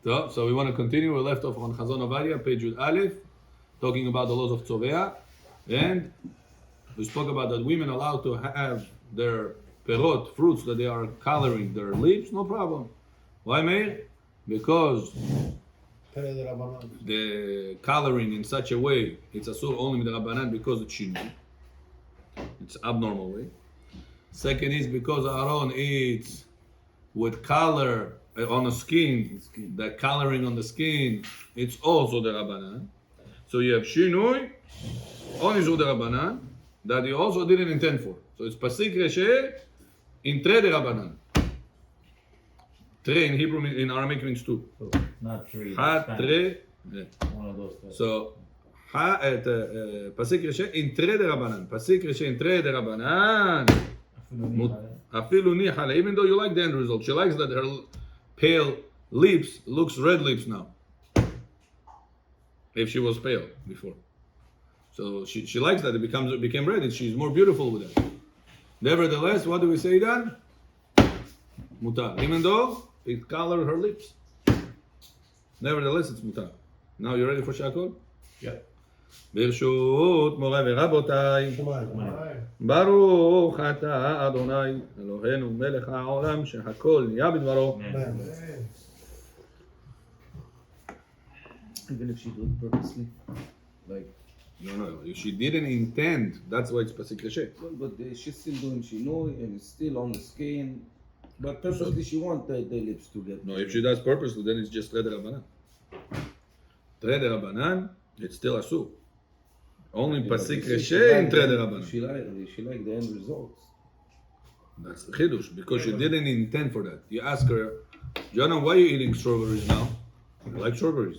So we want to continue. We left off on Chazon Ovadia, page Yud Aleph, talking about the laws of Tzovea. And we spoke about that women allowed to have their perot, fruits that they are coloring their lips, no problem. Why, Meir? Because the coloring in such a way, it's asur only with the Rabbanan because it's shinui. It's abnormal way. Second is because Aaron eats with color on the skin, the coloring on the skin, it's also the Rabbanan. So you have shinui, only Zu the Rabbanan, that he also didn't intend for. So it's pasik reshe in tre de Rabbanan. Tre in Hebrew, in Aramaic means two. So not three. Ha, tre. Yeah. One of those. So pasik reshe in tre de Rabbanan. Pasik reshe in tre de Rabbanan. Afilu nihala. Even though you like the end result, she likes that her pale lips looks red lips now. If she was pale before. So she likes that it became red, and she's more beautiful with that. Nevertheless, what do we say then? Mutar. Even though it colored her lips. Nevertheless, it's mutar. Now you ready for Shakol? Yeah. ברשות מוריי ורבותיי, ברוך אתה אדוני אלוהינו מלך העולם שהכל נהיה בדברו. Even if she did it purposely, like. No, she didn't intend. That's why it's pasik reshe. But she's still doing shinoi and it's still on the skin. But purposely she wants the lips to get. No, if she does purposely, then it's just Tre de Rabbanan. Tre de Rabbanan, it's still asur. Only pasik reshe in Tre de Rabbanan. She like the end results. That's the chidush, because she didn't intend for that. You ask her, Jonah, why are you eating strawberries now? I like strawberries.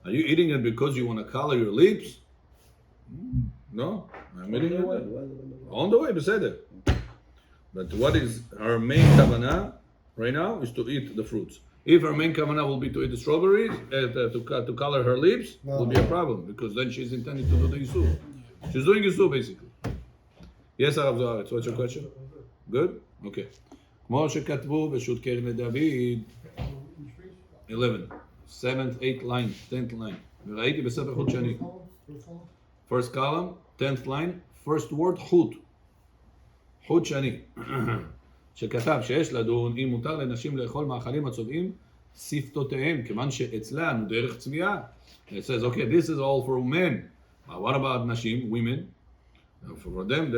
Are you eating it because you want to color your lips? No, I'm eating it on the way, beseder. But what is her main kavanah right now is to eat the fruits. If her main kavanah will be to eat the strawberries, to color her lips, will be a problem, because then she's intending to do the yisur. She's doing yisur basically. Yes, Arav Zoharetz, what's your question? Good? Okay. כמו שכתבו בשו"ת כרם לדוד, 11. 7th, 8th line, 10th line. וראיתי בספר חוט שני. First column, 10th line, first word חוט. חוט שני. שכתב שיש לדון אם מותר לנשים לאכול מאכלים הצובעים שפתותיהם, כיוון שאצלן דרך צביעה. It says, okay, this is all for men. What about נשים, women? For them,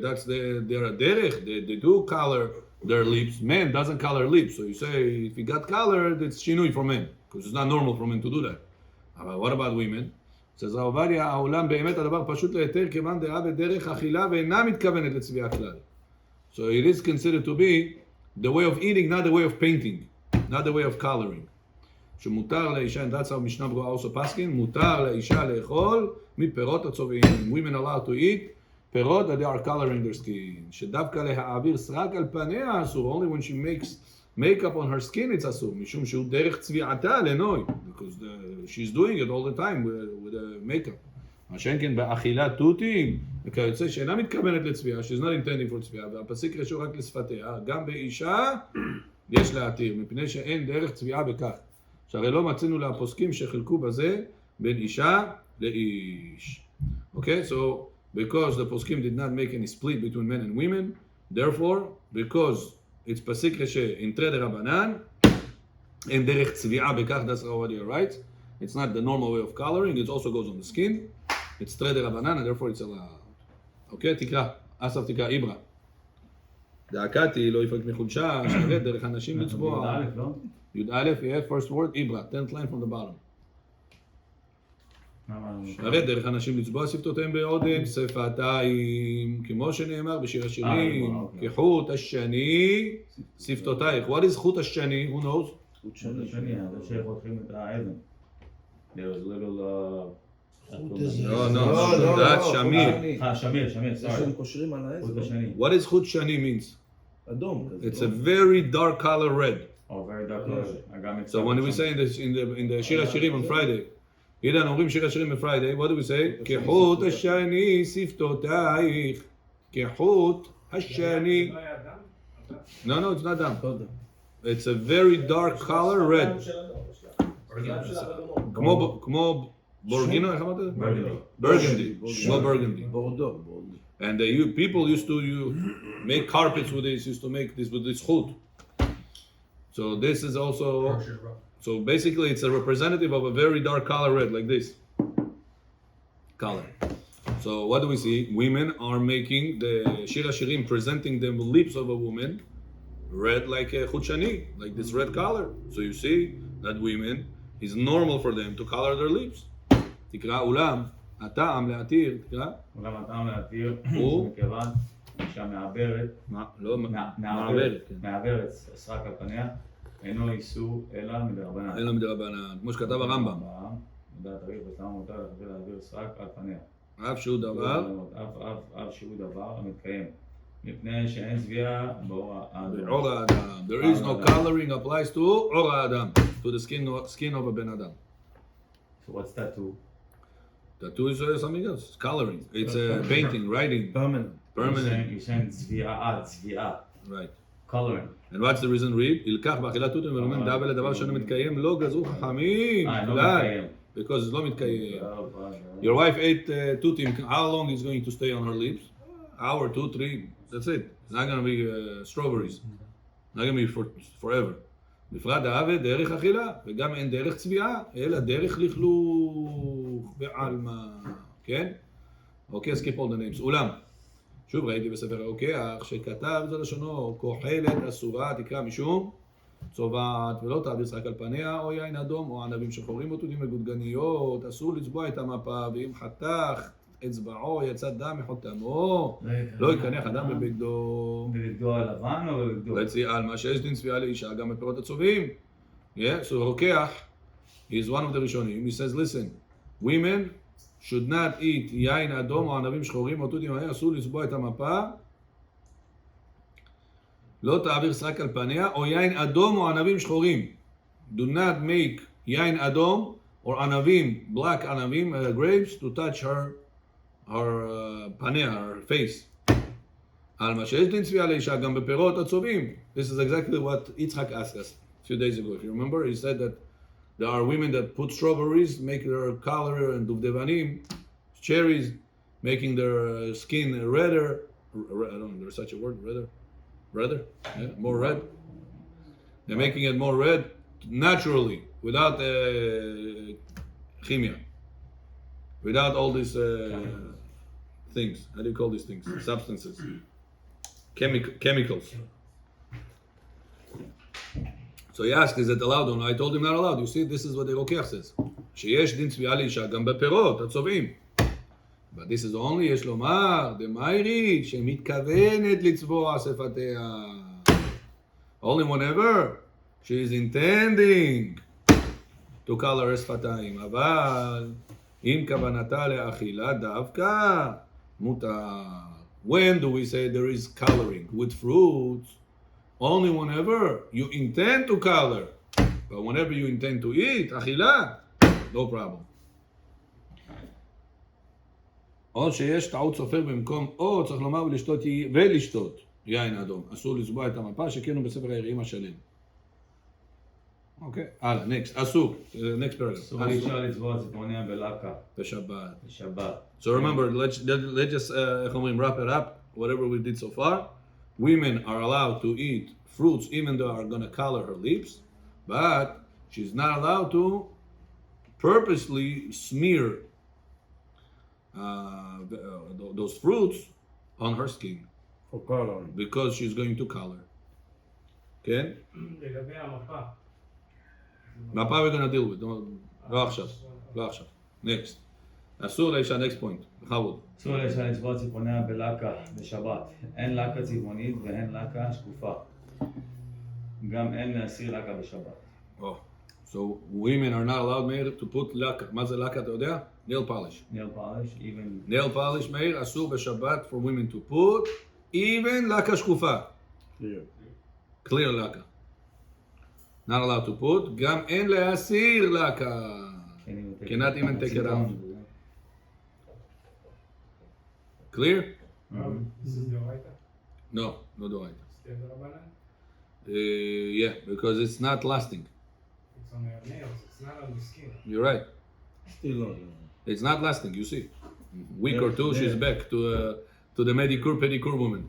that's their derech. They do color their lips. Men doesn't color lips. So you say, if it got colored, it's shinui for men. Because it's not normal for men to do that. But what about women? says עובדיה, העולם באמת הדבר פשוט להיתר כיוון דעה בדרך אכילה ואינה מתכוונת לצביעה כלל. So it is considered to be the way of eating, not the way of painting, not the way of coloring. שמותר לאישה, and that's how משנה ברורה also paskin, מותר לאישה לאכול מפירות הצובעים. Women allowed to eat פירות that they are coloring their skin. שדווקא להעביר סרק על פניה אסור, only when she makes makeup on her skin it's asur, משום שהוא דרך צביעתה לנוי, because she's doing it all the time with makeup. מה שאין כן באכילת תותים, וכיוצא שאינה מתכוונת לצביעה, she's not intending for צביעה, והפסיק רשו רק לשפתיה, גם באישה יש להתיר, מפני שאין דרך צביעה בכך. שהרי לא מצינו להפוסקים שחילקו בזה בין אישה לאיש. Okay, so because the poskim did not make any split between men and women, therefore, because it's pasik reshe in tre de Rabbanan, and derech tzvi'ah bekach, that's already right. It's not the normal way of coloring, it also goes on the skin. It's tre de Rabbanan, and therefore it's allowed. Okay, תקרא, אסף תקרא, איברה. דאקתי לא יפרק מחולשה, שהרי דרך הנשים לצבוע. י"א, yeah, first word, איברה, 10th line from the bottom. הרי דרך הנשים לצבוע שפתותיהם בעודן שפתיים, כמו שנאמר בשיר השירים, כחוט השני שפתותייך. What is חוט השני? Who knows? חוט שני, זה שחותכים את האבן. There was little... No, that's שמיר. שמיר, sorry. קושרים על האצבע. חוט השני. What is חוט שני means? אדום. It's a very dark color red. Oh, very dark color. So when we say in the שיר השירים on Friday, אילן אומרים שיר השירים ב-Friday, what do we say? כחוט השני שפתותייך, כחוט השני. No, it's not דם. It's a very dark color, red. כמו בורגינו, איך אמרת? Burgundy. כמו burgundy. בורדו. And people used to make carpets with this, used to make this with this chut. So this is also, so basically it's a representative of a very dark color red, like this color. So what do we see? Women are making the Shir HaShirim, presenting the lips of a woman red like a chut shani, like this red color. So you see that women, it's normal for them to color their lips. תקרא אולם, הטעם להתיר, תקרא. אולם הטעם להתיר, הוא? מכיוון שהמעברת, לא, מעברת סרק על פניה, אינו איסור אלא מדרבנן. אלא מדרבנן, כמו שכתב הרמב"ם. לדעת הריב, וסתם מותר להעביר סרק על פניה. אף שהוא דבר. אף שהוא דבר המתקיים. מפני שאין צביעה באור האדם. באור האדם. There is no coloring applies to אור האדם, to the skin of a Ben Adam. So what's tattoo? Tattoo is something else. Coloring. It's painting, writing. Permanent. You're saying צביעה. Right. Coloring. And what's the reason? Read. ילקח באכילת תותים ולומד דאבל לדבר שאינו מתקיים לא גזרו חכמים. לא מתקיים. Because it's לא מתקיים. Your wife ate tutim. How long is going to stay on her lips? Hour, 2, 3. That's it. It's not going to be strawberries. Not going to be forever. בפרט העבד דרך אכילה, וגם אין דרך צביעה, אלא דרך לכלוך בעלמא, כן? אוקיי, skip all the names. אולם, שוב ראיתי בספר הרוקח, שכתב זה לשונו, כוחלת אסורה, תקרא משום, צובעת, ולא תעביר שק על פניה, או יין אדום, או ענבים שחורים, או תותים וגודגניות, אסור לצבוע את המפה, ואם חתך אצבעו, יצא דם מחותמו, לא יקנח אדם בבגדו. בבגדו הלבן או בבגדו? Let's see, עלמא שיש דין צביעה לאישה, גם בפירות הצובעים. Yeah, so רוקח is one of the ראשונים. He says, listen, women should not eat יין אדום או ענבים שחורים, או תותים, אסור לצבוע את המפה, לא תעביר סרק על פניה, או יין אדום או ענבים שחורים. Do not make יין אדום or ענבים, black ענבים, grapes, to touch her פניה, her face. על מה שיש דין צביעה לאישה, גם בפירות הצובעים. This is exactly what Yitzhak asked us a few days ago. If you remember, he said that there are women that put strawberries, make their color, and duvdevanim, cherries, making their skin redder. I don't know, there's such a word, redder? Yeah, more red. They're making it more red naturally, without chemia. Without all these things. How do you call these things? Substances. Chemicals. So he asked, is it allowed or not? I told him not allowed. You see, this is what the Rokech says. שיש דין צביעה לאישה גם בפירות, הצובעים. But this is only, יש לומר, דמיירי, שמתכוונת לצבוע שפתיה. Only whenever she is intending to color her שפתיים. אבל אם כוונתה לאכילה דווקא, מותר. When do we say there is coloring? With fruits. Only whenever you intend to color. But whenever you intend to eat, אכילה, no problem. או שיש טעות סופר במקום, או צריך לומר ולשתות יין אדום. אסור לצבוע את המפה, שכן הוא בספר היראים השלם. אוקיי, הלאה, next, אסור, next paragraph. אסור לאישה לצבוע ציפורניה בלקה. בשבת. So remember, let's just, איך אומרים, wrap it up, whatever we did so far. Women are allowed to eat fruits, even though are going to color her lips, but she's not allowed to purposely smear those fruits on her skin. For coloring. Because she's going to color. כן? לגבי המפה. מפה we're going to deal with. לא עכשיו. Next. אסור לאישה, next point. בכבוד. אסור לאישה לצבוע ציפורניה בלקה בשבת. אין לקה צבעונית ואין לקה שקופה. גם אין להסיר לקה בשבת. So women are not allowed, Meir, to put laka. מה זה laka, אתה יודע? Nail polish. Nail polish, even... Nail polish, Meir, אסור בשבת for women to put, even laka שקופה. Clear laka. Not allowed to put, גם אין להסיר laka. Cannot even take it out. Clear? This is the Oraita. No, לא דורייתא. Still the Rabbanan? Yeah, because it's not lasting. It's on your nails. It's not on the skin. You're right. Still on. It's not lasting. You see, week or two, Yeah. she's back to the manicure pedicure woman.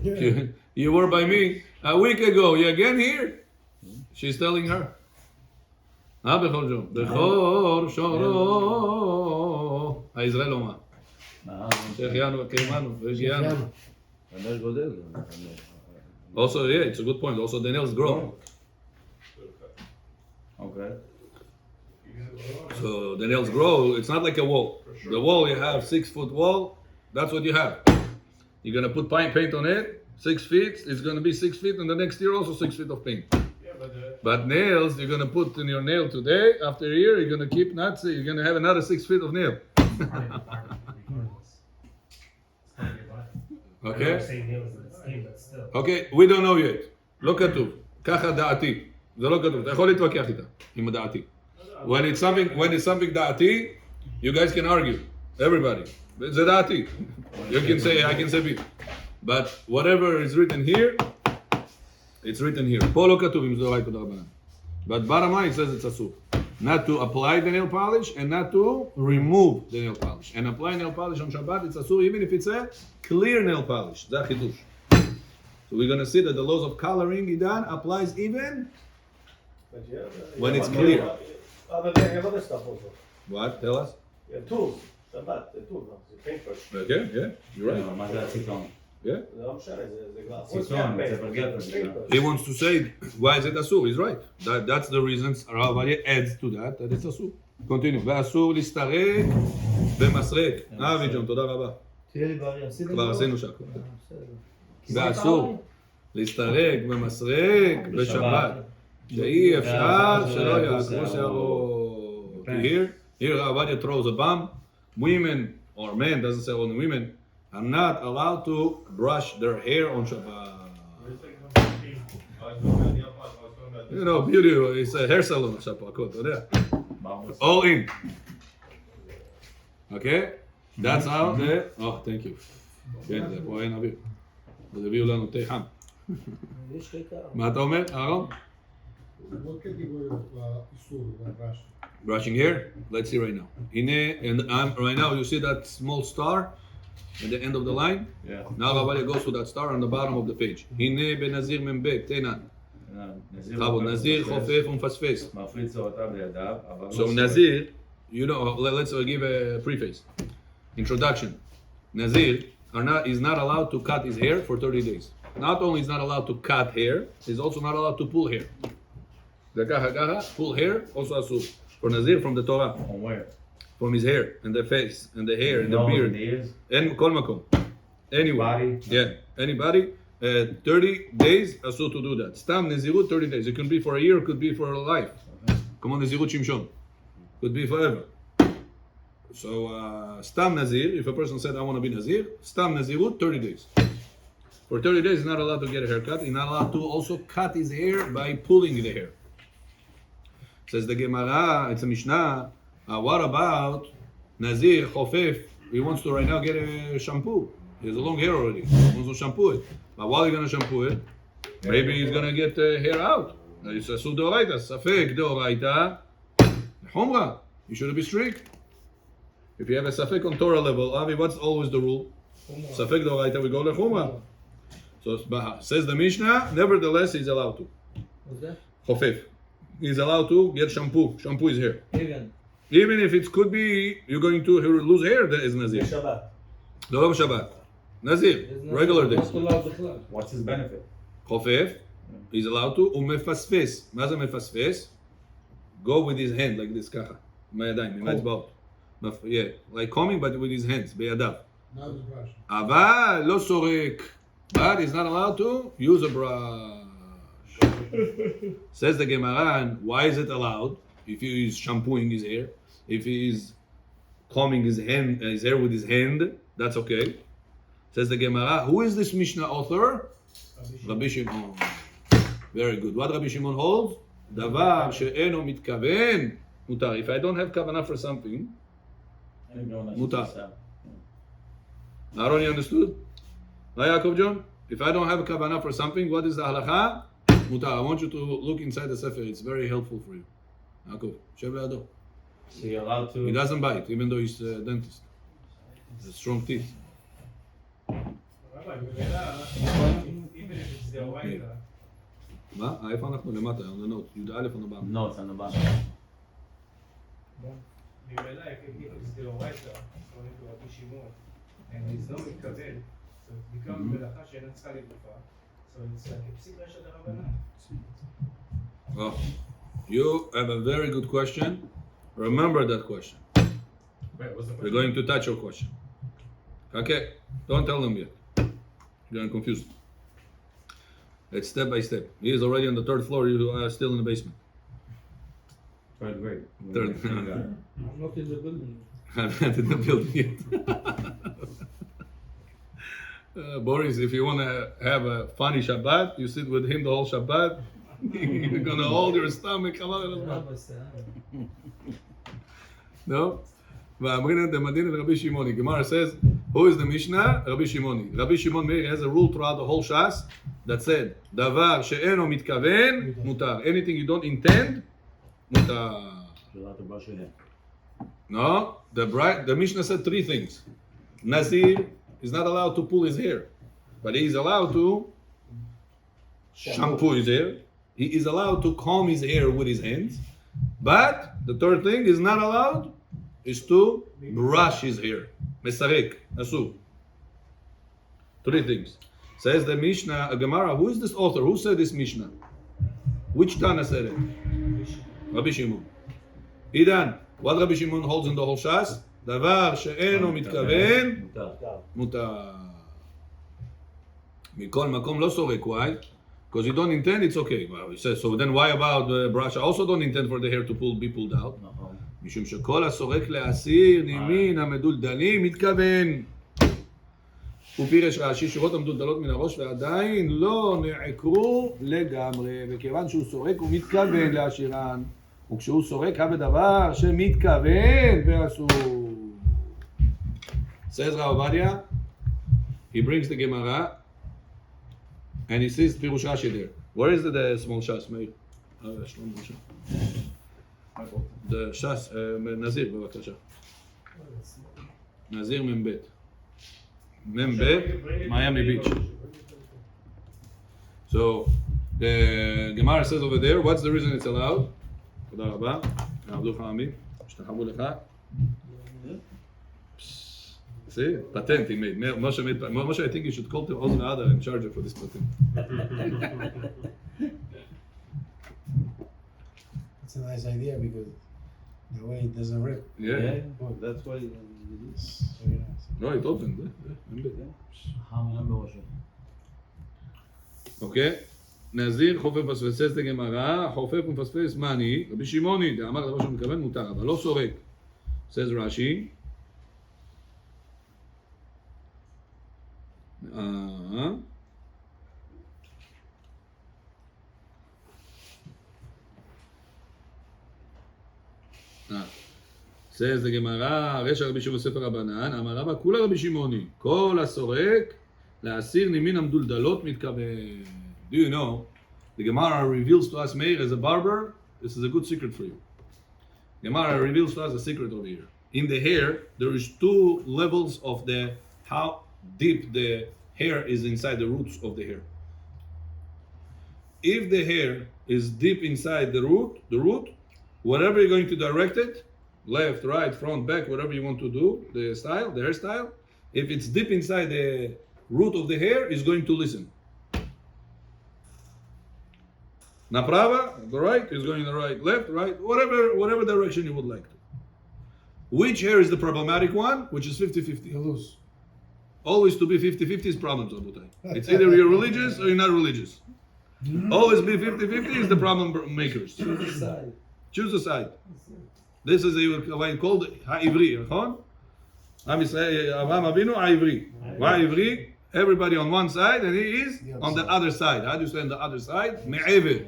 Yeah. You were by me a week ago. You again here? She's telling her. בכל זאת, בכור שורו, הישראל אומה. שהחיינו וקיימנו והגיענו. הנר גודל. Also, yeah, it's a good point. Also, the nails grow. Okay. So the nails grow. It's not like a wall. The wall, you have 6 foot wall. That's what you have. You're gonna put paint on it. 6 feet. It's gonna be 6 feet, and the next year also 6 feet of paint. But nails, you're gonna put in your nail today. After a year, you're gonna keep nuts. You're gonna have another 6 feet of nail. Okay. Okay, we don't know yet. לא כתוב. ככה דעתי. זה לא כתוב. אתה יכול להתווכח איתה עם דעתי. When it's something דעתי, you guys can argue. Everybody. זה דעתי. You can say, I can say B. But whatever is written here, it's written here. פה לא כתוב אם זה דאורייתא דרבנן. But bottom line, it says it's אסור. Not to apply the nail polish and not to remove the nail polish. And apply nail polish on Shabbat, it's asur even if it's a clear nail polish. זה החידוש. So we're going to see that the laws of coloring, Idan, applies even when it's clear. Other than have other stuff also. What? Tell us. Yeah, tools. Shabbat, the tools, the paintbrush. Okay, yeah, you're right. מה זה הציטון? Yeah. זה לא משנה, זה גלאס. ציטון, זה בגפן. He wants to say, why is it asur? He's right. That's the reasons Rav Abaye adds to that it's asur. Continue. ואסור להסתרק במסרק. אבי ג'ון, תודה רבה. תהיה לי בעיה, עשיתם כבר כבר? עשינו שם. בסדר. ואסור להסתרק במסרק בשבת. שאי אפשר שלא יעקרו שערו. Here Rav Abaye throws a bomb. Women, or men, doesn't say only women, are not allowed to brush their hair on Shabbat. You know, beauty, it's a hair salon עכשיו פה, הכל, אתה יודע. All in. Okay? That's how the... Oh, thank you. כן, זה פה אין אוויר. אז הביאו לנו תה חם. יש חלקה. מה אתה אומר, אהרון? What category of isur when brushing? Brushing hair? Let's see right now. And right now you see that small star at the end of the line? Yeah. Now Rav Abaye goes to that star on the bottom of the page. הנה בנזיר מ"ב, תנן. חבוד, נזיר חופף ומפספס. מפריד צורתה בידיו, אבל So Nazir, you know, let's give a preface. Introduction. Nazir is not allowed to cut his hair for 30 days. Not only is not allowed to cut hair, he's also not allowed to pull hair. The kaha, pull hair, also asur. For Nazir from the Torah. On where? From his hair, and the face, and the hair, and the Nose beard. and ears? And kol makom. Anyway. Body? Yeah, anybody. 30 days, asur to do that. Stam Nazirut, 30 days. It can be for a year, it could be for a life. Come on, Nazirut Shimshon. Could be forever. So, Stam Nazir, if a person said, I want to be Nazir, Stam Nazirut, 30 days. For 30 days, he's not allowed to get a haircut. He's not allowed to also cut his hair by pulling the hair. Says the Gemara, it's a Mishnah. What about Nazir, Chofef? He wants to right now get a shampoo. He has a long hair already. He wants to shampoo it. But while he's going to shampoo it, maybe he's going to get the hair out. It's a deoraita, safek deoraita, chumra. You should be strict. If you have a safek on Torah level, Avi, what's always the rule? Safek deoraita, we go to chumra. So says the Mishnah, nevertheless, he's allowed to. What's that? Chofef. He's allowed to get shampoo. Shampoo his hair. Even. Even if it could be you're going to lose hair, there is Nazir. Shabbat. לא בשבת. Nazir, regular days. What's his benefit? חופף, he's allowed to, ומפספס. מה זה מפספס? Go with his hand like this, ככה. עם הידיים, עם האצבעות. Yeah, like combing but with his hands, בידיו. Now it's brushing. אבל לא סורק. But he's not allowed to use a brush. Says the Gemara, why is it allowed? If he is shampooing his hair, if he is combing his hair with his hand, that's okay. Says the Gemara, who is this Mishnah author? Rabbi Shimon. Very good. What Rabbi Shimon holds? Davar she'eno mitkaven mutar. If I don't have kavanah for something, mutar. Aaron, you understood? Yaakov John? If I don't have kavanah for something, what is the halacha? Mutar, I want you to look inside the Sefer. It's very helpful for you. Yaakov, שב לידו. So you're allowed He to. doesn't bite, even though he's a dentist. He has strong teeth. Rabbi, ממילא, even if it's the white, מה? איפה אנחנו? למטה, on the note. י"א on the bottom. No, it's on the bottom. ממילא, if it's the white, according to רבי שמעון, and he's לא מתכוון, so it becomes מלאכה שאינה צריכה לגופה, so it's like הפסיק רשע דרבנן. Oh, you have a very good question. Remember that question. Wait, what's the We're going to touch your question. Okay, don't tell them yet. You're gonna confuse them. It's step by step. He is already on the third floor. You are still in the basement. Third grade. Third. I'm not in the building. I'm not in the building yet. Boris, if you want to have a funny Shabbat, you sit with him the whole Shabbat. You're gonna hold your stomach. Come on, Rabbi said, no? ואמרינן דמדין את רבי שמעוני. Gemara says, who is the Mishnah? Rabbi Shimoni. Rabbi Shimon Meir has a rule throughout the whole Shas that said, דבר שאינו מתכוון, מותר. Anything you don't intend, מותר. You're allowed to brush your hair. No, the Mishnah said three things. Nazir is not allowed to pull his hair, but he is allowed to shampoo his hair. He is allowed to comb his hair with his hands. But the third thing is not allowed is to brush his hair. Mesarek, asu. Three things. Says the Mishnah, Gemara, who is this author? Who said this Mishnah? Which Tana said it? Rabbi Shimon. Idan, what Rabbi Shimon holds in the whole Shas? דבר שאינו מתכוון, מותר. מותר. מכל מקום לא סורק, why? Because you don't intend, it's okay. Well, he says, so then why about the brush? I also don't intend for the hair to be pulled out. נכון. משום שכל הסורק לאסיר נימין המדולדלים מתכוון. ופירש רש"י שורות המדולדלות מן הראש ועדיין לא נעקרו לגמרי, וכיוון שהוא סורק הוא מתכוון להשאירן, וכשהוא סורק בדבר שמתכוון ואסור. Says Rav Ovadia, he brings the Gemara and he says פירוש רש"י there. Where is the small shas, Meir? שלום בבקשה. The shas, נזיר בבקשה. נזיר מ"ב. מ"ב, Miami Beach. So, the Gemara says over there, what's the reason it's allowed? תודה רבה. יעבדו לך עמי. השתחוו לך. See? Patent he made. Moshe, I think you should call to Oz Ada and charge her for this patent. It's a nice idea because the way it doesn't rip. Yeah. That's why It's very nice. No, it opened. חם בראשו. Okay. נזיר חופף מפספס את הגמרא, חופף ומפספס מאני, רבי שמעוני, דאמר דבר שהוא מתכוון מותר, אבל לא סורק. says Rashi. says the Gemara, רשע רבי שמעון ספר רבנן, אמר רבא כולה רבי שמעוני, כל הסורק להסיר נימין המדולדלות מתכוון. Do you know, the Gemara reveals to us, Meir, as a barber, this is a good secret for you. Gemara reveals to us a secret over here. In the hair, there is two levels of how deep the hair is inside the roots of the hair. If the hair is deep inside the root, whatever you're going to direct it, left, right, front, back, whatever you want to do, the hairstyle, if it's deep inside the root of the hair, it's going to listen. Naprava, the right is going the right, left, right, whatever direction you would like to. Which hair is the problematic one? Which is 50-50. Loose. Always to be 50-50 is problems, Abutai. It's either you're religious or you're not religious. Always be 50-50 is the problem makers. Choose a side. This is called Ha'ivri, נכון? עם ישראל, אברהם אבינו, העברי. והעברי, everybody on one side and he is on the other side. How do you say on the other side? Me'ever,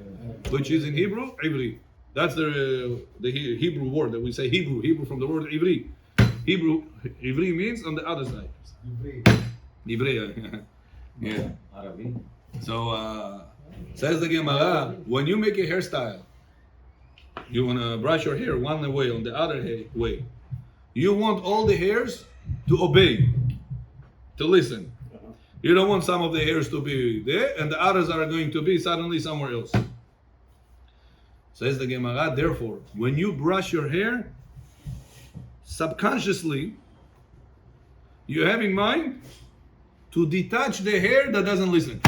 which is in Hebrew, Ivri. That's the Hebrew word that we say Hebrew from the word Ivri. Hebrew, Ivri means on the other side. Ivri, yeah. ערבי. So, Says the Gemara, when you make a hairstyle, you want to brush your hair one way on the other way. You want all the hairs to obey, to listen. You don't want some of the hairs to be there and the others are going to be suddenly somewhere else. Says the Gemara, therefore, when you brush your hair, subconsciously, you have in mind to detach the hair that doesn't listen.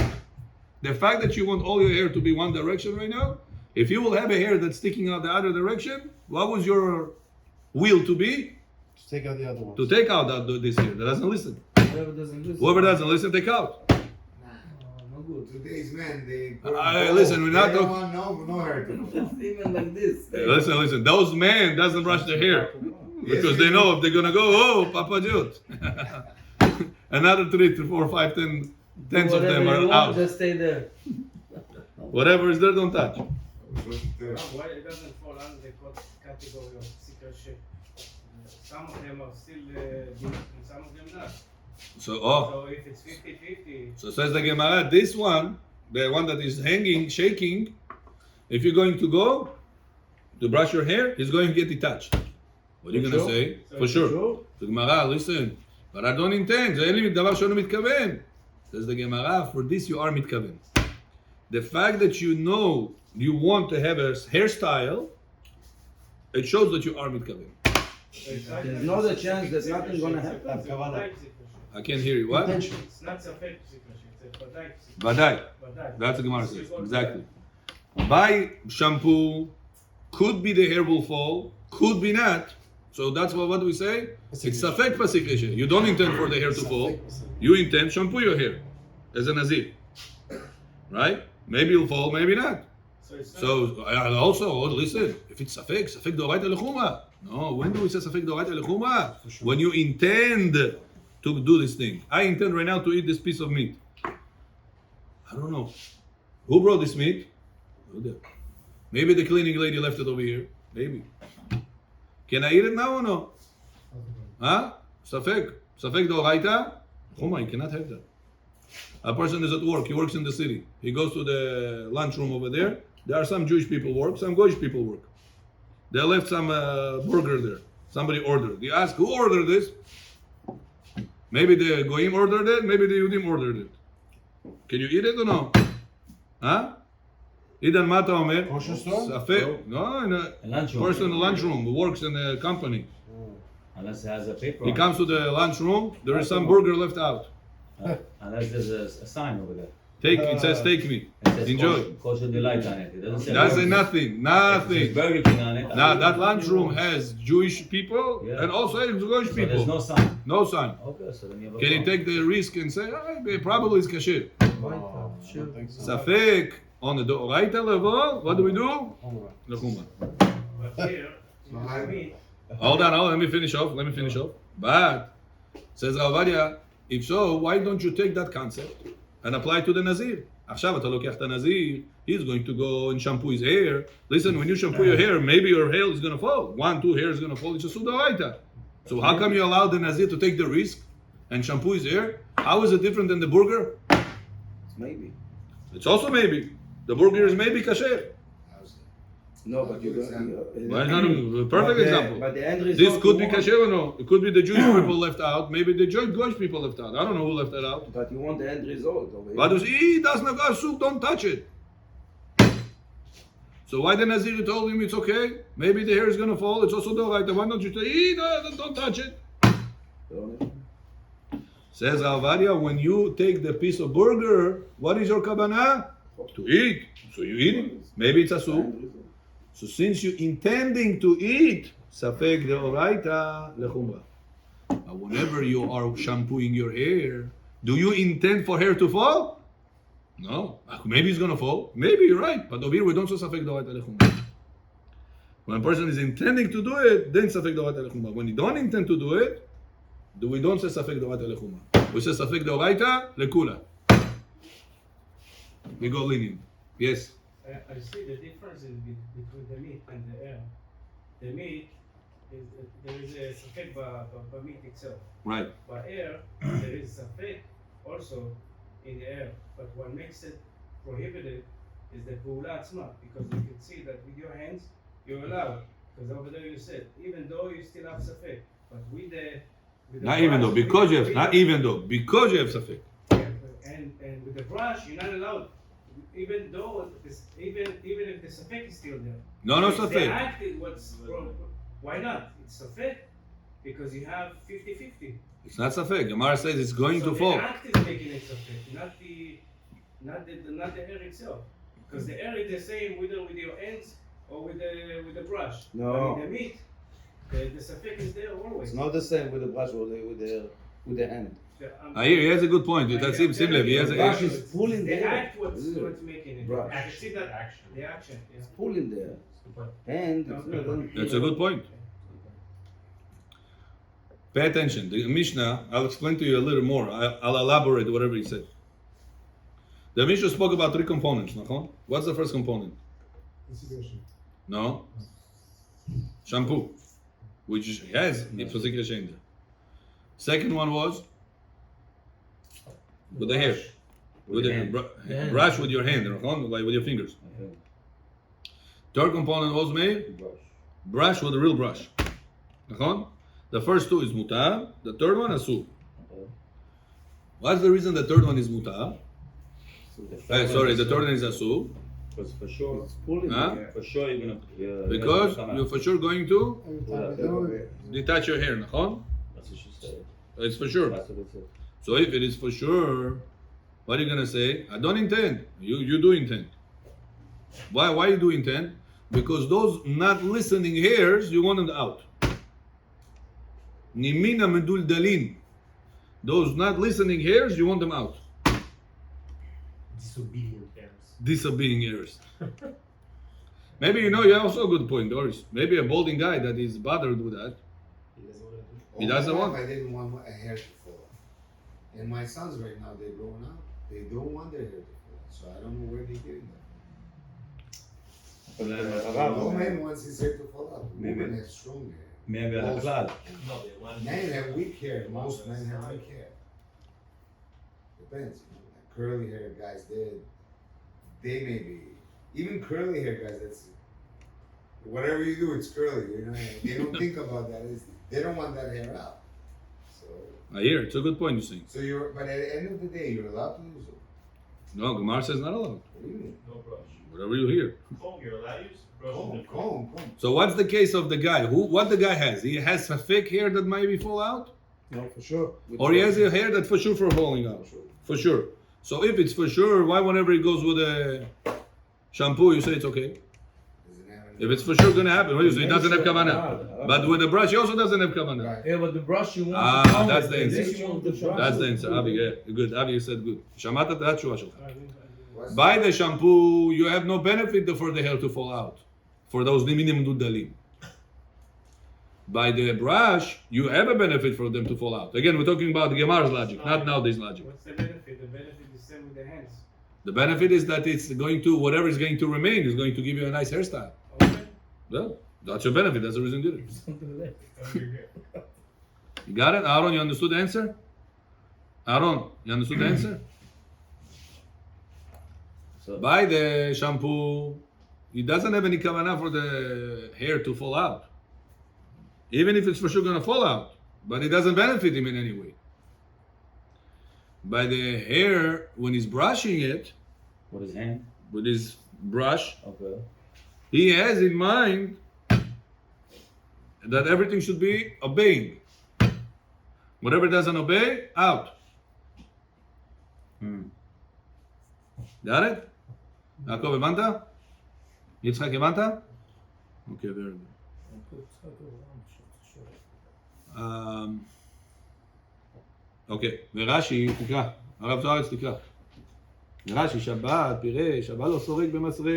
The fact that you want all your hair to be one direction right now, if you will have a hair that's sticking out the other direction, what was your will to be? Just take out the other one. To take out this hair that doesn't listen. Whoever doesn't listen. Whoever doesn't listen, take out. No good. Today's men, they Listen, we're not they don't talking. want no hair. Even like this. Listen. Those men doesn't brush their hair because they know if they're gonna go, oh, Papa Jut. Another 3 to 4, 5, 10 tenths of them are out. Just stay there. Whatever is there, don't touch. Why it doesn't fall under the category of secret shape? Some of them are still deep and some of them not. So, So if it's 50-50, So says the Gemara, this one, the one that is hanging, shaking, if you're going to go to brush your hair, it's going to get detached. What are you going to say? For sure. The Gemara, listen, but I don't intend. זה אין לי דבר שאני מתכוון. Says the Gemara, for this you are מתכוון. The fact that you know you want to have a hairstyle, it shows that you are מתכוון. There's not a chance that nothing's gonna happen. I can't hear you. What? it's not ספק secret shape, it's a ודאי. Badai. ודאי. That's what Gemara says. Exactly. By shampoo, could be the hair will fall, could be not. So that's what do we say? It's safek pasikreshe. You don't intend for the hair to fall. You intend shampoo your hair as a nazir, right? Maybe it'll fall, maybe not. So it's not So also, listen, if it's safek doraita lechuma. No, when do we say safek doraita lechuma? When you intend to do this thing. I intend right now to eat this piece of meat. I don't know. Who brought this meat? Maybe the cleaning lady left it over here. Maybe. Can I eat it now or no? Huh? Safek doraita? Chuma, you cannot have that. A person is at work. He works in the city. He goes to the lunchroom over there. There are some Jewish people work, some Goyish people work. They left some burger there. Somebody ordered. He asked, who ordered this? Maybe the Goyim ordered it, maybe the Yehudim ordered it. Can you eat it or no? Huh? Idan Mata Omer? Kosher store? Safek. No, in a Lunchroom. person in the lunchroom who works in a company. Unless it has a paper He on comes to the lunchroom, there is some burger left out. it. Unless there's a sign over there. It says take me. It says Enjoy. Kosher delight on it. It doesn't say That's Burger King. nothing. It Nothing. says Burger King on it. Now that lunchroom has Jewish people Yeah. and also has Goyish So people. there's no sign. No sign. Okay, so then you have a Can you problem. take the risk and say, probably it's kasher? No, I don't think so. Safek on the Doraita level, what do we do? Hold on. Lechuma. but here, So in I- the meat, Hold on, let me finish off. But, says Rav Ovadia, if so, why don't you take that concept and apply it to the Nazir? עכשיו אתה לוקח את הנזיר, he's going to go and shampoo his hair. Listen, when you shampoo your hair, maybe your hair is going to fall. 1, 2 hairs is going to fall. It's a Sudawaita. So how come you allow the Nazir to take the risk and shampoo his hair? How is it different than the burger? Maybe. It's also maybe. The burger is maybe kasher. No, but you Why not? A perfect example. But the end result. This could be you want- kasher or no? It could be the Jewish people left out. Maybe the Jewish people left out. I don't know who left that out. But you want the end result over here. But he does not go soup, don't touch it. So why the Nazir told him it's okay? Maybe the hair is gonna fall. It's also doraita. Why don't you say, don't touch it? Says Rav Ovadia, when you take the piece of burger, what is your kavanah? To eat. So you eat it. Maybe it's a soup. So since you're intending to eat, safek deoraita lechumra. But whenever you are shampooing your hair, do you intend for hair to fall? No. Maybe it's gonna fall. Maybe you're right. But over here we don't say safek deoraita lechumra. When a person is intending to do it, then safek deoraita lechumra. When you don't intend to do it, we don't say safek deoraita lechumra. We say safek deoraita lekula. We go lenient. Yes. I see the difference between the meat and the air. The meat, there is a safek by meat itself. Right. By air, there is safek also in the air. But what makes it prohibited is the פעולה עצמה, because you can see that with your hands, you're allowed, because over there you said, even though you still have ספק, but with the Not even though, because you have, not even though, because you have safek. and with the brush, you're not allowed, even though, even if the safek is still there. No If the safek. act is what's wrong, why not? It's safek, because you have 50-50. It's not safek. Gemara says it's going So to fall. the act is making it safek, not the air itself. Because the air is the same whether with your hands or with the brush. No. But in the meat, the safek is there always. It's not the same with the brush or with the hand. He has a good point. That's him, Simlev. He has The brush a, is pulling the there. act what's making it. Brush. I can see that action. The action. Yeah. It's pulling there. Hand, it's not. that's a good point. Pay attention. The Mishnah, I'll explain to you a little more. I'll elaborate whatever he said. The Mishnah spoke about 3 components. Nachon? What's the first component? Consideration. No? Shampoo, which has Nipsosik Reshen there. Second one was with the hair. With the brush with your hand, Nachon? Like with your fingers. Okay. Third component was made brush with a real brush. Nachon? The first 2 is mutar, the third one asur. Okay. What's the reason the third one is mutar? Sorry, the third one is asur. Because for sure, It's pulling Huh? there. for sure you're gonna. Because come out. you're for sure going to Every time they do it, detach your hair, Nachon? That's what she said. It's for sure. That's what it said. So if it is for sure, what are you gonna say? I don't intend. You do intend. Why you do intend? Because those not listening hairs, you want them out. Nimina medul dalin. Those not listening hairs, you want them out. Disobedient parents. Disobeying hairs. Maybe you have also a good point, Doris. Maybe a balding guy that is bothered with that. He doesn't want to do He doesn't want. I didn't want a hair to fall off. And my sons right now, they're growing up. They don't want their hair to fall off. So I don't know where they're getting that. אבל No man wants his hair to fall off. Maybe. Women have strong hair. מעבר לכלל. No, they want Men have weak hair. Most men have weak hair. Depends. Like curly hair guys, they may be. Even curly hair guys, that's whatever you do, it's curly. You know, they don't think about that. They don't want that hair out. So, I hear it's a good point you're saying. but at the end of the day, you're allowed to use it. No, Gemara says not allowed. What do you mean? no brush. Whatever you hear. Comb, you're allowed to use brush. Comb. So what's the case of the guy? What the guy has? He has a fake hair that maybe fall out, No, for sure. or he has a hair that for sure falling out. For sure. So if it's for sure, why whenever he goes with a shampoo, you say it's okay? Doesn't have any- If it's for sure gonna happen, what do you say? It doesn't have kavanah. But with the brush, he also doesn't have kavanah. Right. Yeah, but the brush you want Ah, to come that's with the it. answer. This you want the brush. That's the answer. Avi, yeah, good. Avi, you said good. Shamata את התשובה שלך. What's By the shampoo, you have no benefit for the hair to fall out. For those minimum dudalim. By the brush, you have a benefit for them to fall out. Again, we're talking about Gemara's logic, not nowadays logic. What's the benefit? The benefit is same with the hands. The benefit is that it's going to, whatever is going to remain, is going to give you a nice hairstyle. Okay. Well, that's your benefit. That's the reason you did it. Something like that. You got it? Aaron, you understood the answer? Aaron, you understood the answer? So, By the shampoo, it doesn't have any kavanah for the hair to fall out. Even if it's for sure going to fall out. But it doesn't benefit him in any way. By the hair, when he's brushing it with his hand. with his brush, Okay. he has in mind that everything should be obeying. Whatever doesn't obey, out. Got it? Yaakov, הבנת? יצחק, הבנת? Okay, very good. אוקיי, ורש"י, תקרא. הרב זוארץ תקרא. ורש"י, שבת, פירש, אבל לא סורק במסרק.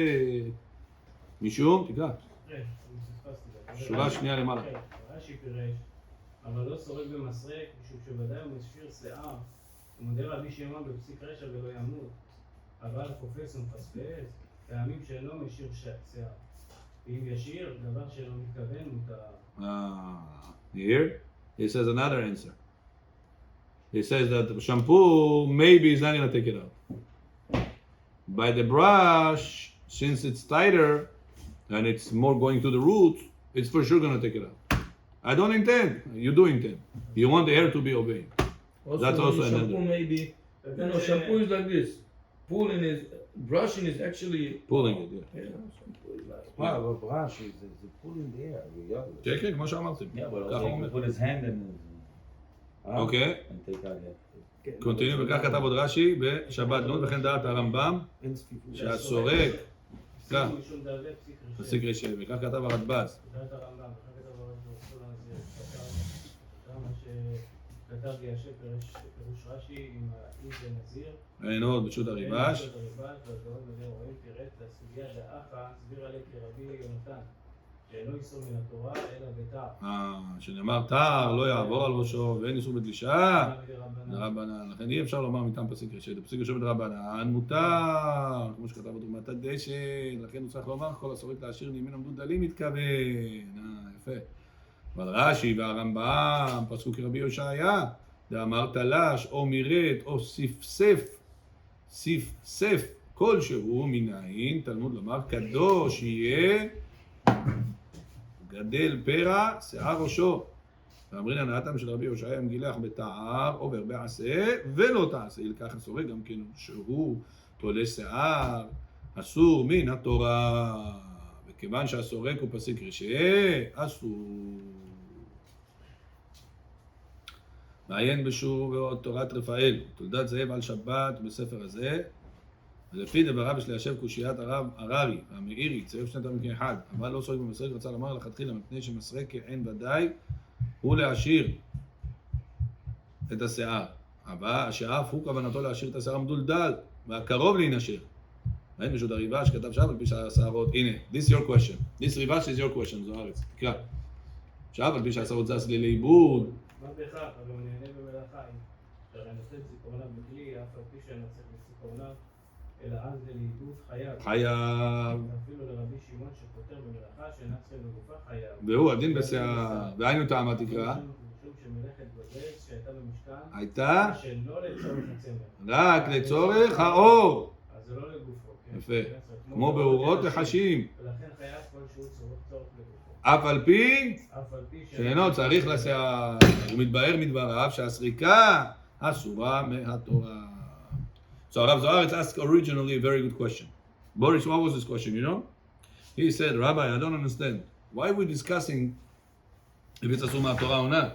משום, תקרא. שורה שנייה למעלה. רש"י פירש, אבל לא סורק במסרק, משום שוודאי הוא משאיר שיער. ומודה רבי שמעון בפסיק רשע ולא ימות. אבל חופש ומפספס, טעמים שאינו משאיר שיער. ואם ישאיר, דבר שאינו מתכוון מותר. Here, he says another answer. He says that the shampoo maybe is not going to take it out. By the brush, since it's tighter and it's more going to the root, it's for sure gonna take it out. I don't intend. You do intend. You want the hair to be obeying. That's also shampoo another. maybe. Shampoo is like this. Pulling is, brushing is actually Pulling it, Yeah, shampoo is like. Wow, a brush is pulling the hair, regardless. כן, כן, כמו שאמרתם. Yeah, but ככה also הוא he אומר. can put his hand in אוקיי, and take out it. קונטיניו, וכך כתב עוד רש"י בשבת נ' וכן דעת הרמב"ם אין צפיפות. שהסורק, כך, סיום משום דלת, פסיק פסיק רשע, וכך כתב הרדב"ז. דעת הרמב"ם, אחר כתב הרמב"ם, מה שכתב ישב פירוש רש"י עם האיש ונזיר. אין עוד בשו"ת הריב"ש. בשו"ת הריב"ש, והגאון בזה רואים פירט את הסוגיה דאחה, הסביר עליה כרבי יונתן, שאינו איסור מן התורה, אלא בתר. שנאמר תער לא יעבור על ראשו ואין איסור בדלישה. דרבנן. לכן אי אפשר לומר מטעם פסיק רשע. פסיק רשע בדרבנן מותר, כמו שכתב בדוגמת הדשן. לכן הוא צריך לומר כל הסורק להשאיר לימין עמדו דלים מתכוון. יפה. אבל רש"י והרמב"ם פסקו כרבי יושעיה, דאמר תלש או מירט או ספסף כלשהו מנין, תלמוד לומר קדוש יהיה גדל פרע שיער ראשו. ואמרינן האטם של רבי יושעיה מגילח בתער עובר בעשה ולא תעשה, ילקח הסורק גם כן שהוא תולש שיער אסור מן התורה, וכיוון שהסורק הוא פסיק רשע אסור. מעיין בשור תורת רפאל, תולדת זאב על שבת בספר הזה, ולפי דבריו יש ליישב קושיית הרב הררי והמאירי, צירף שני תלמידים כאחד, אבל לא סורק במסרק, רצה לומר לכתחילה מפני שמסרק אין ודאי הוא להשאיר את השיער, אבל שאף הוא כוונתו להשאיר את השיער המדולדל והקרוב להינשר. מעיין בשור הריב"ש כתב שם על פי שהשערות, הנה, this is your question, this ריב"ש is your question, זו הארץ, תקרא. שאף על פי שהשערות זז לי לאיבוד, מה בכך, אבל הוא נהנה במלאכה, שהרי נושא ציפורניו בכלי, אף על פי שנושא בציפורניו, אלא אז זה לאיבוד חייב. אפילו לרבי שמעון שפוטר במלאכה, שאינה צריכה בגופה חייב. והוא הדין בשיער, והיינו טעמה תקרא. משום שמלאכת גוזז שהייתה במשכן, הייתה שלא לצורך הצמר. רק לצורך האור. אז זה לא לגופו. כן? יפה. כמו באורות לחשים. ולכן חייב כלשהו צורך לגופו. אף על פי אף על פי שאינו צריך לשיער. הוא מתבאר מדבריו שהסריקה אסורה מהתורה. So Rav Zoharetz asked originally a very good question. Boris, what was his question, you know? He said, Rabbi, I don't understand. Why are we discussing if it's asur ma'atorah or not?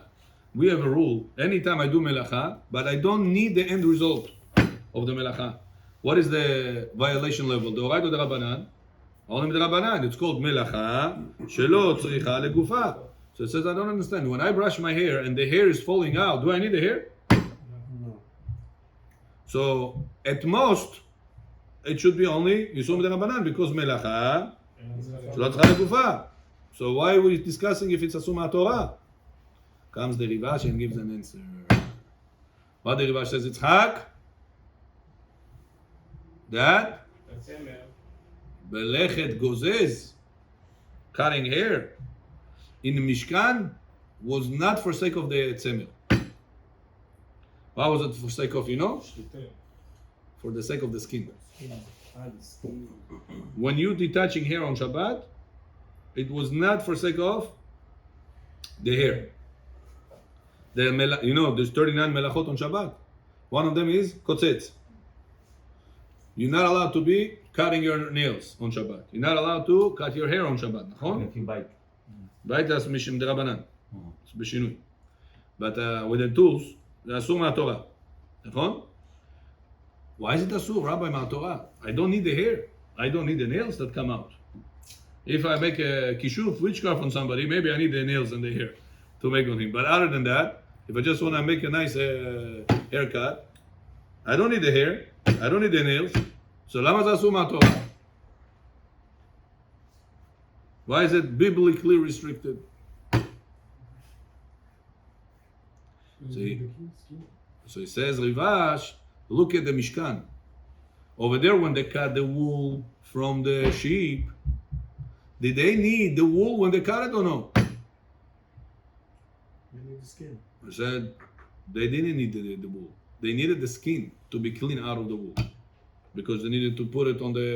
We have a rule. Anytime I do melacha, but I don't need the end result of the melacha. What is the violation level? The Oraita or the Rabbanan? Only the Rabbanan. It's called melacha shelo tzricha legufa. So it says, I don't understand. When I brush my hair and the hair is falling out, do I need the hair? So at most, it should be only Yisum de Rabbanan because melacha shelo tzricha legufa. So why are we discussing if it's asur ma'atorah? Comes the Rivash and gives an answer. What the Rivash says, it's hak that הצמר, belechet gozez, cutting hair, in the Mishkan was not for sake of the tzemer. Why was it for sake of, you know? For the sake of the skin. When you detaching hair on Shabbat, it was not for sake of the hair. You know, there's 39 melachot on Shabbat. One of them is kotzetz. You're not allowed to be cutting your nails on Shabbat. You're not allowed to cut your hair on Shabbat. נכון? If you bite. Bite that's mishim derabanan. It's בשינוי. But with the tools, זה אסור מהתורה. נכון? Why is it asur, Rabbi, מהתורה? I don't need the hair. I don't need the nails that come out. If I make a kishuf, witchcraft on somebody, maybe I need the nails and the hair to make on him. But other than that, if I just want to make a nice haircut, I don't need the hair, I don't need the nails. So lama זה אסור מהתורה? Why is it biblically restricted? So he says, Rivash, look at the Mishkan. Over there, when they cut the wool from the sheep, did they need the wool when they cut it or no? You need the skin. I said, they didn't need the wool. They needed the skin to be clean out of the wool. because they needed to put it on the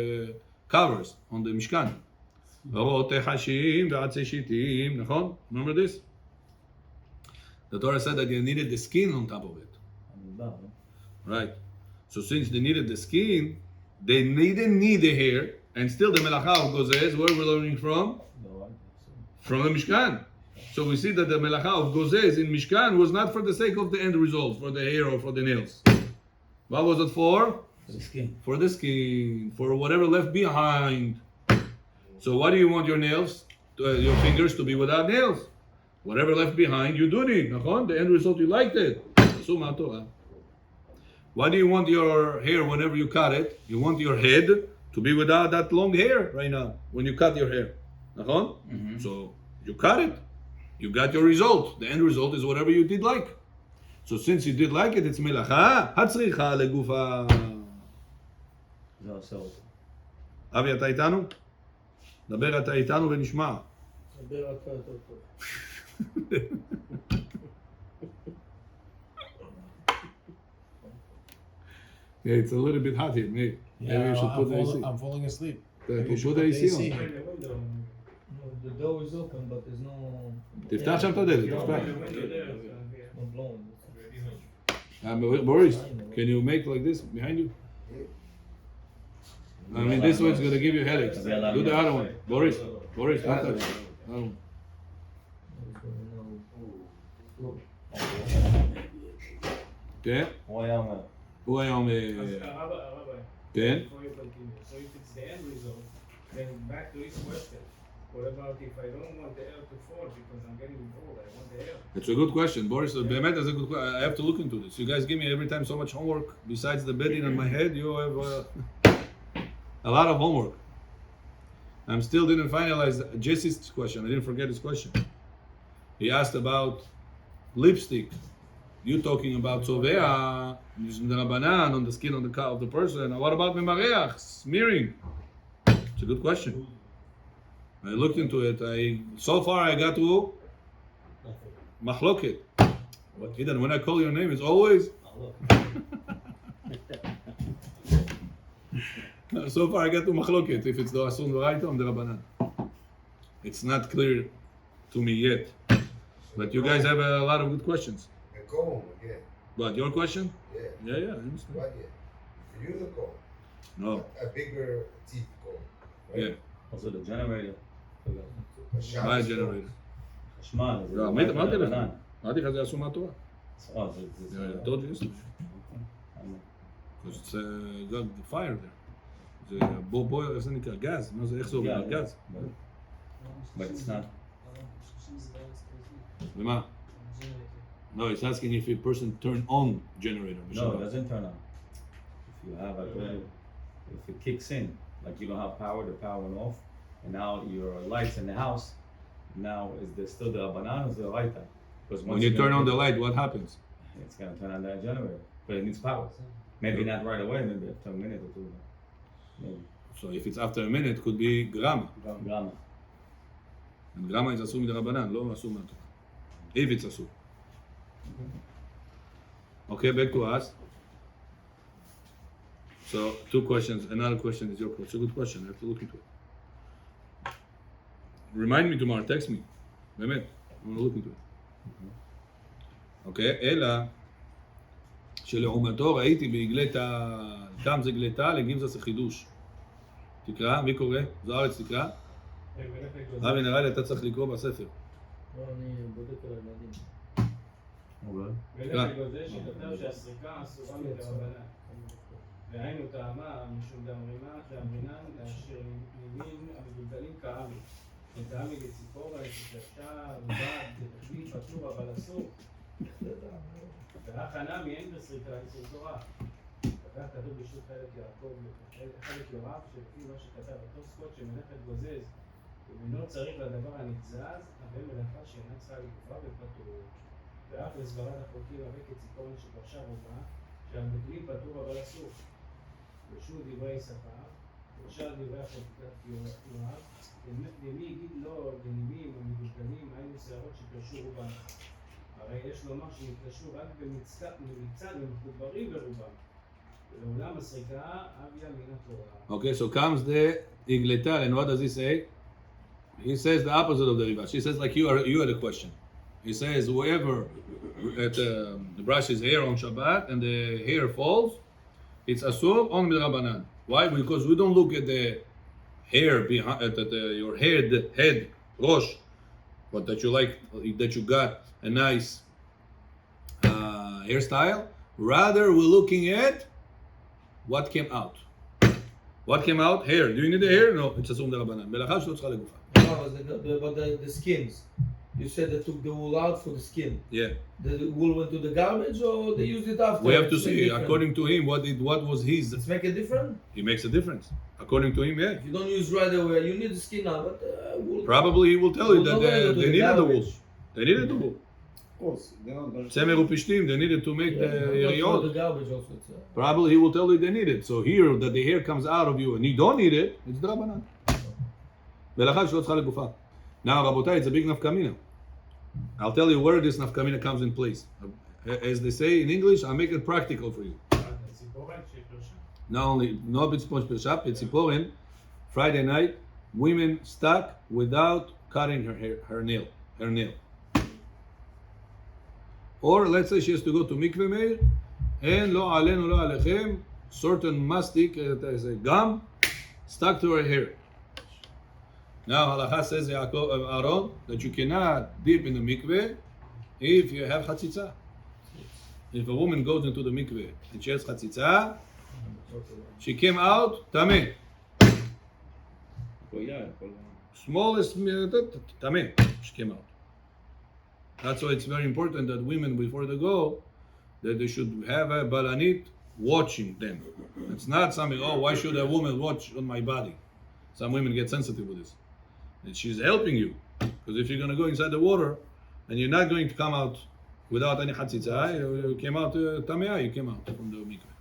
covers, on the Mishkan. Remember this? The Torah said that they needed the skin on top of it. Right. So since they needed the skin, they didn't need the hair, and still the melacha of gozez, where we're learning from? From the Mishkan. So we see that the melacha of gozez in Mishkan was not for the sake of the end result, for the hair or for the nails. What was it for? The skin. For the skin, for whatever left behind. So why do you want your nails, your fingers to be without nails? Whatever left behind, you do need. The end result, you liked it. Why do you want your hair whenever you cut it? You want your head to be without that long hair right now when you cut your hair. So you cut it. You got your result. The end result is whatever you did like. So since you did like it, it's melacha. Hatzricha legufa. זה עושה אותו. אבי, אתה איתנו? דבר אתה איתנו ונשמע. דבר אתה יותר טוב. Yeah, it's a little bit hot here, mate. Maybe you should put the AC. I'm falling asleep. Put you should the put AC the on. AC. Open the window. No, the door is open, but there's no... תפתח שם את הדלת, Open תפתח. the window there, it's gonna be- No blowing. Boris, can you make like this behind you? I mean, this one's gonna give you headaches. Do the other one. Boris, don't touch it. Other one. כן? הוא היה אומר. הוא היום... אז הרבי, כן? before you continue, so if it's the end result, then back to his question. What about if I don't want the air to fall because I'm getting old, I want the air? It's a good question. Boris, באמת, that's a good question. I have to look into this. You guys give me every time so much homework. Besides the bedding on my head, you have a lot of homework. I still didn't finalize Jesse's question. I didn't forget his question. He asked about lipstick. You talking about Sovea, using the Rabbanan on the skin of the person. What about Memareach, smearing? It's a good question. I looked into it. So far I got to Mahloket. But Idan, when I call your name, it's always. So far I got to Mahloket. If it's the Asun V'Raita or the Rabbanan. It's not clear to me yet. But you guys have a lot of good questions. The comb again. What, your question? Yeah. Yeah, I understand. What? Yeah. You the comb. No. A bigger teeth comb. Yeah. Also the generator. A sharp מה stone. הג'נרטור? חשמל. זה לא, לא אמרתי לך. בנן. אמרתי לך, זה עשו מהתורה. זה... I told you yesterday. Because it's got the fire there. זה בוא, איך זה נקרא? גז. מה זה, איך זה עובד? גז. But it's not. ומה? No, it's asking if a person turn on generator. No, it doesn't turn on. If you have if it kicks in, like you don't have power, the power went off, and now your lights in the house, now is there still the Rabbanan or is the Raita? Because When you turn on the light, what happens? it's gonna turn on that generator, but it needs power. Maybe not right away, maybe after a minute or two. Maybe. So if it's after a minute, it could be grama. Grama. And grama is אסור מדרבנן, לא אסור מהתורה. If it's אסור. Okay, back to us. So, two questions. Another question is your question. It's a good question. I have to look into it. Remind me tomorrow. Text me. באמת. I want to look into it. אוקיי, אלא שלעומתו ראיתי בעגלתא, תם זה גלתא, לגימזה זה חידוש. תקרא, מי קורא? זוארץ תקרא. אבי, נראה לי אתה צריך לקרוא בספר. לא, אני בודק על הילדים. ולך בגלל שכתב שהסריקה אסורה מדרבנן. והיינו טעמה משום דאמרינן להשאיר נימים המגולגלים כאמי. וטעמי לציפורה, ששרשה, עובד, בתכלי פטור אבל אסור. והכנה מאין בסריקה איסור תורה. וכך כתוב בשו"ת חלק יעקב, חלק יואב, שלפי מה שכתב התוספות שמלאכת גוזז, ומנו צריך לדבר הנגזז, אבל מלאכה שאינה צריכה לגופה ופטור. ואף לסברת החולקים הרי כציפורן שפרשה רובה, שהבטלים פטור אבל אסור. ושוב דברי שפה, ושאר דברי החולקת יואב, ומי יגיד לו לנימים המגולגלים, היינו שערות שפרשו רובם. הרי יש לומר שנפרשו רק במצד ומחוברים ברובם. לעולם הסריקה, אביה מן התורה. Okay, so comes the Igletal, and what does he say? He says the opposite of the Rivash. He says like you had a question. He says whoever brushes hair on Shabbat and the hair falls, it's asur on midrabanan. Why? Because we don't look at the hair behind your head, rosh, but that you got a nice hairstyle. Rather, we're looking at what came out. What came out? Hair. Do you need the hair? No, it's asur midrabanan. מלאכה שלא צריכה לגופה. No, but the skins. You said they took the wool out for the skin. Yeah. The wool went to the garbage, or they used it after? We have to It's make see, different. according to him, what was his. It's make a difference. He makes a difference. According to him, yeah. If you don't use right away, you need the skin now, but wool. Probably he will tell you Wool that don't go to they the needed the wool. garbage. They needed the wool. Of course, they're not going to. Semer upishtim, they needed to make Yeah, the throw the yeriot. garbage also. It's, Probably he will tell you they need it. So here, that the hair comes out of you and you don't need it, it's drabanan. מלאכה שלא צריכה לגופה. Now, רבותיי, it's a big nafkamina. I'll tell you where this nafkamina comes in place. As they say in English, I'll make it practical for you. ציפורן שפרשה. Not b'tzipon shpeshap, b'tziporin. Friday night, women stuck without cutting her nail. Or let's say she has to go to mikveh meir, and lo alenu lo alechem, certain mastic, gum, stuck to her hair. Now halacha says Aaron that you cannot dip in the mikveh if you have chatzitza. If a woman goes into the mikveh and she has chatzitza, she came out tameh. Smallest tameh. She came out. That's why it's very important that women, before they go, that they should have a balanit watching them. It's not something, oh, why should a woman watch on my body? Some women get sensitive with this. And she's helping you. Because if you're going to go inside the water, and you're not going to come out without any chatzitza, you came out tameh, you came out from the mikveh.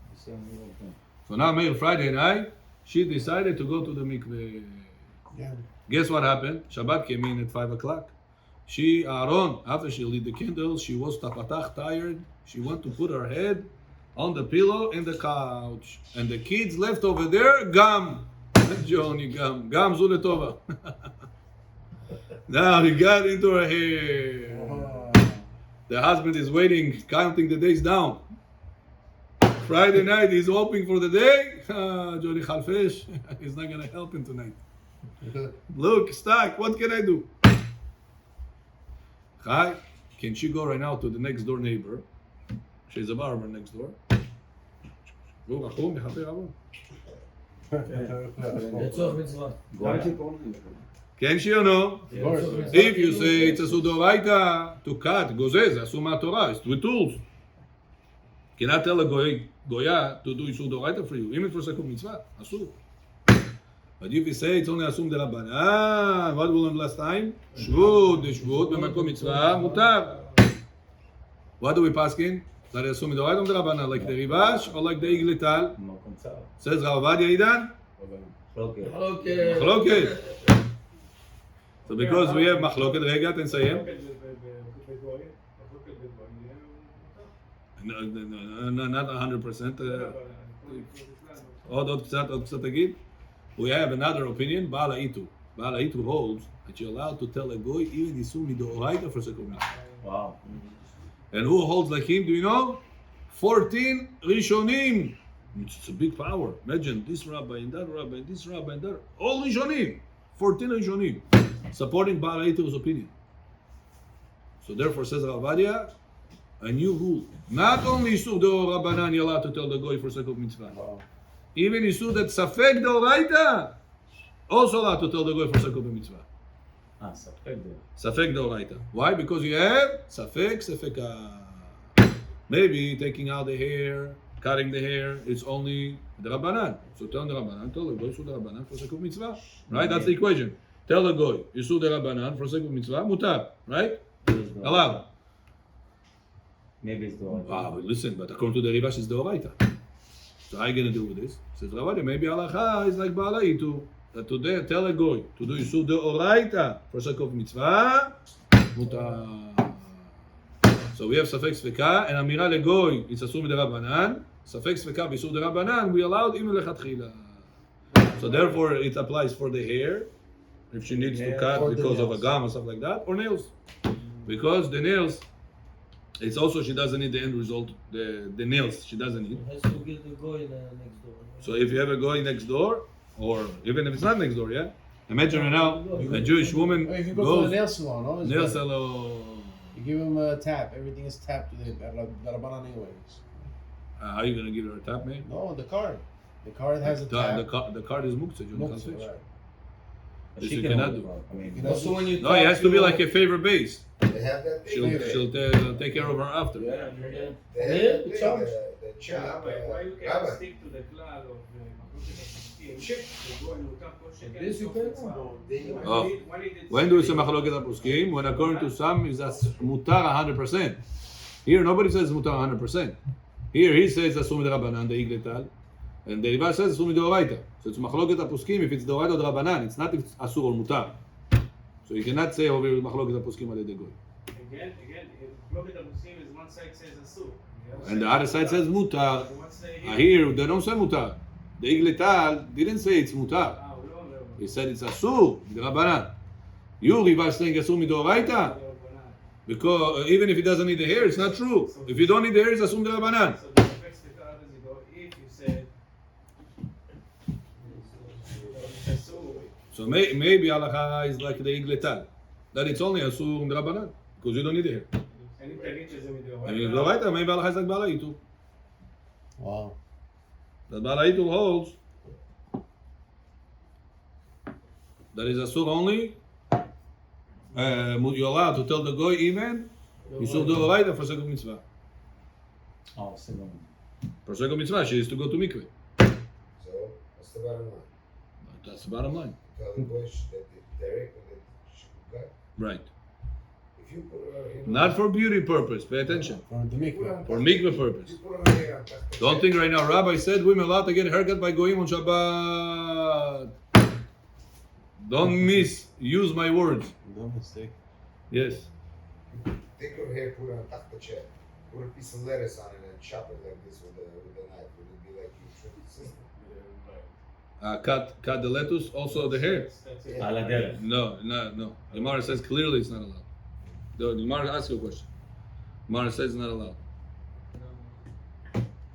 So now, Meir, Friday night, she decided to go to the mikveh. Yeah. Guess what happened? Shabbat came in at 5 o'clock. She, Aaron, after she lit the candles, she was tapatach, tired. She went to put her head on the pillow in the couch. And the kids left over there, gam. Johnny, gam. Gam zuletova. Now he got into her hair. The husband is waiting, counting the days down. Friday night, he's hoping for the day. Johnny Khalfesh, he's not going to help him tonight. Look, stuck, what can I do? Hi, can she go right now to the next door neighbor? She's a barber next door. לצורך מצווה. Can she or no? If you say it's a sudoraita to cut, gozeh, זה אסור מהתורה, it's with tools. Cannot tell a goya to do sudoraita for you, even for sekut mitzvah, asur. But if you say it's only asum de rabbanan, what we learned last time? Shvut, the shvut, b'makom mitzvah, mutar. What do we pass in? That is asum de rabbanan, like the Rivash or like the Iglital? Says Rav Ovadia Idan? Okay. Machloket. So because we have machloket, רגע, תנסיים. No, not 100%. עוד קצת תגיד. We have another opinion, Baal Haitu. Baal Haitu holds that you're allowed to tell a goy even isur midoraita for sekut mitzvah. Wow. And who holds like him, do you know? 14 Rishonim. It's a big power. Imagine this rabbi and that rabbi and this rabbi and that. All Rishonim. 14 Rishonim. Supporting Baal Haitu's opinion. So therefore says Rav Ovadia, a new rule. Not only isur de rabbanan you're allowed to tell the goy for sekut mitzvah. Wow. Even isur that safek deoraita, also allowed to tell the goy for sekut mitzvah. Safek deoraita. Why? Because you have safek, safeka. Maybe taking out the hair, cutting the hair, it's only the rabbanan. So tell the rabbanan, tell the goy isur the rabbanan for sekut mitzvah. Right? That's the equation. Tell the goy isur the rabbanan for sekut mitzvah, mutar. Right? Allowed. Maybe it's the one. Wow, listen, but according to the Rivash, it's deoraita. So how are you going to do with this? Says Rav Ovadia, maybe halacha is like Baal Haitu. That today tell a goy to do isur deoraita for sekut mitzvah, mutar. So So we have ספק ספקה, and אמירה לגוי, it's אסור מדרבנן, ספק ספקה באיסור דרבנן, we allowed אם מלכתחילה. So therefore it applies for the hair, if she needs to cut because of a gum or stuff like that, or nails. Because the nails, it's also she doesn't need the end result, the nails she doesn't need. Has to get the guy next door. So if you have a guy next door, or even if it's not next door, yeah? Imagine right now, a Jewish woman Or you can go to the goes, nail salon, no? It's nail better. salon, You give him a tap. Everything is tapped to the Darabanan anyways. how are you going to give her a tap, man? No, the card. The card has a tap. The card is muktzah, you can't Muktzah, switch. right. This She you can cannot hold do. it up. I mean, You know, Also, when you No, it has to be like a favor base. They have that thing. She'll take care of her after. They have that Yeah, thing, the charge. the chop. Rabbi, why you Rabbi. can't stick to the כלל of מחלוקת הפוסקים? לגוי מותר כל שכן This you בסוף can מצווה. Oh. When do we say machlokes הפוסקים? When according to some is mutar 100%. Here nobody says mutar 100%. Here he says asur midrabanan the igletal, and the Riva says asur midoraita. So it's machlokes הפוסקים if it's doraita or drabanan. It's not if it's asur or mutar. So you cannot say over machlokes הפוסקים על ידי גוי. Again, מחלוקת הפוסקים is one side says אסור. And the other side says mutar. One side Here they don't say mutar. The igletal didn't say it's mutar. הוא לא אומר. He said it's asur midrabanan. You Riva is saying asur midoraita. Because even if he doesn't need the hair, it's not true. If you don't need the hair, it's asum derabanan. So the effects the card as you go, if you said אסור, So maybe halacha is like the igletal, that it's only asur derabanan because you don't need the hair. אני תגיד שזה מדאורייתא. And midoraita, maybe halacha is like balaitu. Wow. That balaitu holds that is asur only. You're allowed to tell the goy even Yisur deoraita for sake of mitzvah. oh, second. For sake of mitzvah, she is to go to mikveh. So, what's the bottom line? That's the bottom line. Tell the bush that the Derek and the Shukah. Right. If you put her hair, Not for beauty purpose. Pay attention. For the mikveh. For mikveh purpose. you put her hair on top of Don't think right now. Rabbi said women allowed to get a haircut by goyim on Shabbat. Don't misuse my words. No mistake. Yes. Take her hair, put it on top of the chair. Put a piece of lettuce on it and chop it like this with the knife. Would it be like you trick the system? Cut the lettuce, also the hair. That's it. על הדרך. No. The Gemara says clearly it's not allowed. The Gemara asks you a question. Gemara says it's not allowed.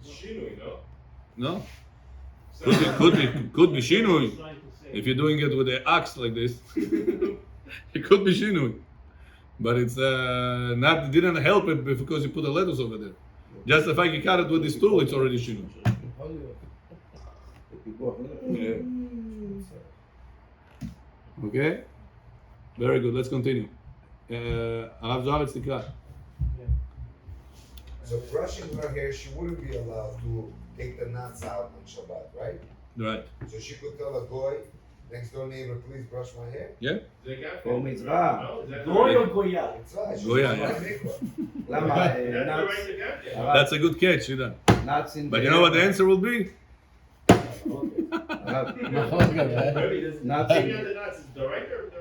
Shinui, no? No. Could be shinui. If you're doing it with an axe like this, it could be shinui. But it's not. Didn't help it because you put a lettuce over there. Just the fact you cut it with this tool, it's already shinui. Yeah. Okay. Very good. Let's continue. Arav Zaretz Tikra. So brushing her hair, she wouldn't be allowed to take the knots out on Shabbat, right? Right. So she could tell a goy, next door neighbor, please brush my hair. Yeah. They got For mitzvah. No, is that גוי the או גויה? It's fine. Goya, She's yeah. not mikvah. למה? right nuts, they got there? That's a good catch, Shidan. nuts in But you know what the answer will be? Maybe this Nuts maybe in- on the nuts is the right or the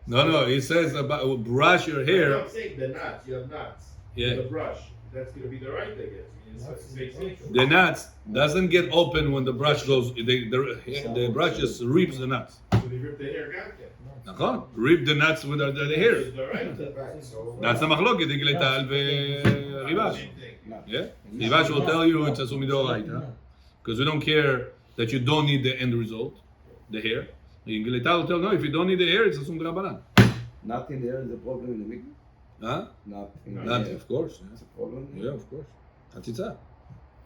No. He says about brush your hair. I'm saying the nuts. You have nuts. Yeah. The brush. That's gonna be the right, I guess. It's makes sense. The nuts doesn't get open when the brush goes. The brush just reaps the nuts. So they rip the hair got there. נכון? Rip the nuts with the hair. It's the right. Right, so That's the מחלוקת, igletal וריבש. Same thing. Yeah? Rivash will tell you it's asur midoraita. Because we don't care that you don't need the end result, the hair. The igletal will tell no, if you don't need the hair, it's asur midrabanan. Nothing there is a problem in the mikveh? Huh? Nothing. Not, there. of course. It's a problem. Yeah, of course. חציצה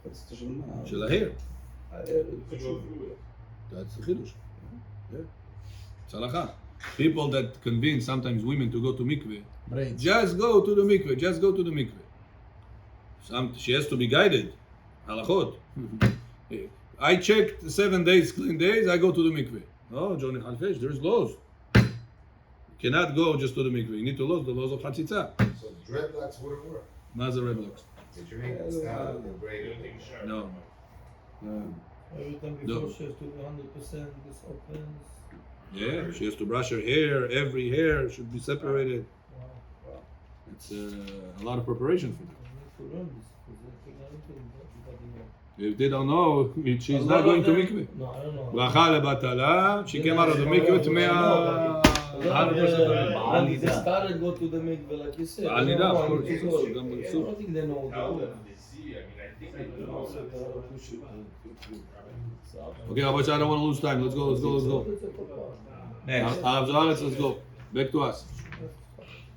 What's the shulma? של ההר. To go through it. That's the חידוש. Yeah. It's הלכה. People that convince sometimes women to go to mikveh, Braids. just go to the mikveh, just go to the mikveh. She has to be guided. Halachot. I checked 7 days, clean days, I go to the mikveh. Oh, Johnny Halfesh, there's laws. You cannot go just to the mikveh. You need to laws, the laws of Hatzitza. so dreadlocks wouldn't work. Mazer red locks. The Jamaicans style, the You braid. don't think sharp. No. Every time before she has to do 100%, this opens. Yeah, she has to brush her hair. Every hair should be separated. It's a lot of preparation for them. To learn this, because I think I don't know. If they don't know, she's A not lot going of to them- mikveh. No, I don't know. ברכה לבטלה, she came out of the mikveh A lot of 100%. they started go to the mikveh like you said. בעל They נידה, don't of know course. how to go. גם I בנסוך. don't think they know How how do to they see? I mean, I think they know. Okay, רבותיי, I don't want to lose time. Let's go. Next. הרב זוארץ, let's go. Back to us.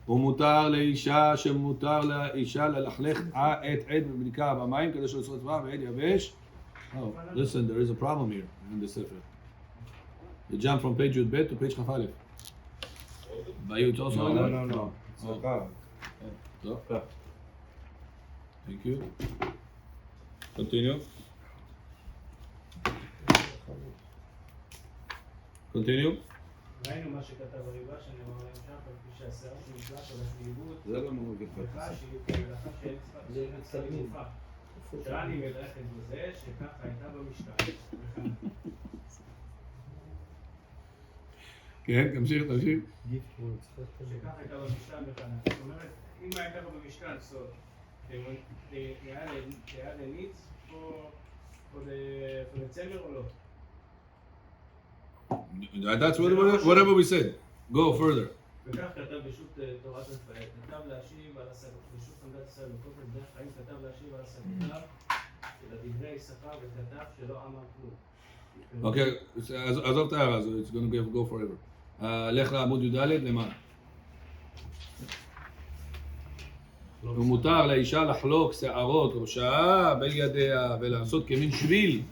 ומותר לאישה שמותר לאישה ללכלך את עד בבדיקה במים כדי שלא יצא צבא ועד יבש. Oh, listen, there is a problem here in the sefer. You jump from page י"ב to page כ"א. Bayut also like that? No. Oh. So. Thank you. Continue. Continue. ראינו מה שכתב הריבה שנאמר להם שם, על פי שהשיער שנפלט הולך לאיבוד, זה לא מאוד ולאחר שאין צפת גופה. שאני מדרכת בזה, שככה הייתה במשכן. כן, תמשיך. שככה הייתה במשכן וחנה. זאת אומרת, אם הייתה במשכן, היה לניץ או לצמר או לא? That's whatever we said. Go further. וכך כתב בשו"ת תורת רפאל, כתב להשיב על בשו"ת עמדת ישראל בכותל דרך חיים, כתב להשיב על השגותיו של הדברי שכר וכתב שלא אמר כלום. אוקיי, עזוב את ההערה הזו, it's going to go forever. לך לעמוד י"ד למעלה. ומותר לאישה לחלוק שערות ראשה בין ידיה ולעשות כמין שביל,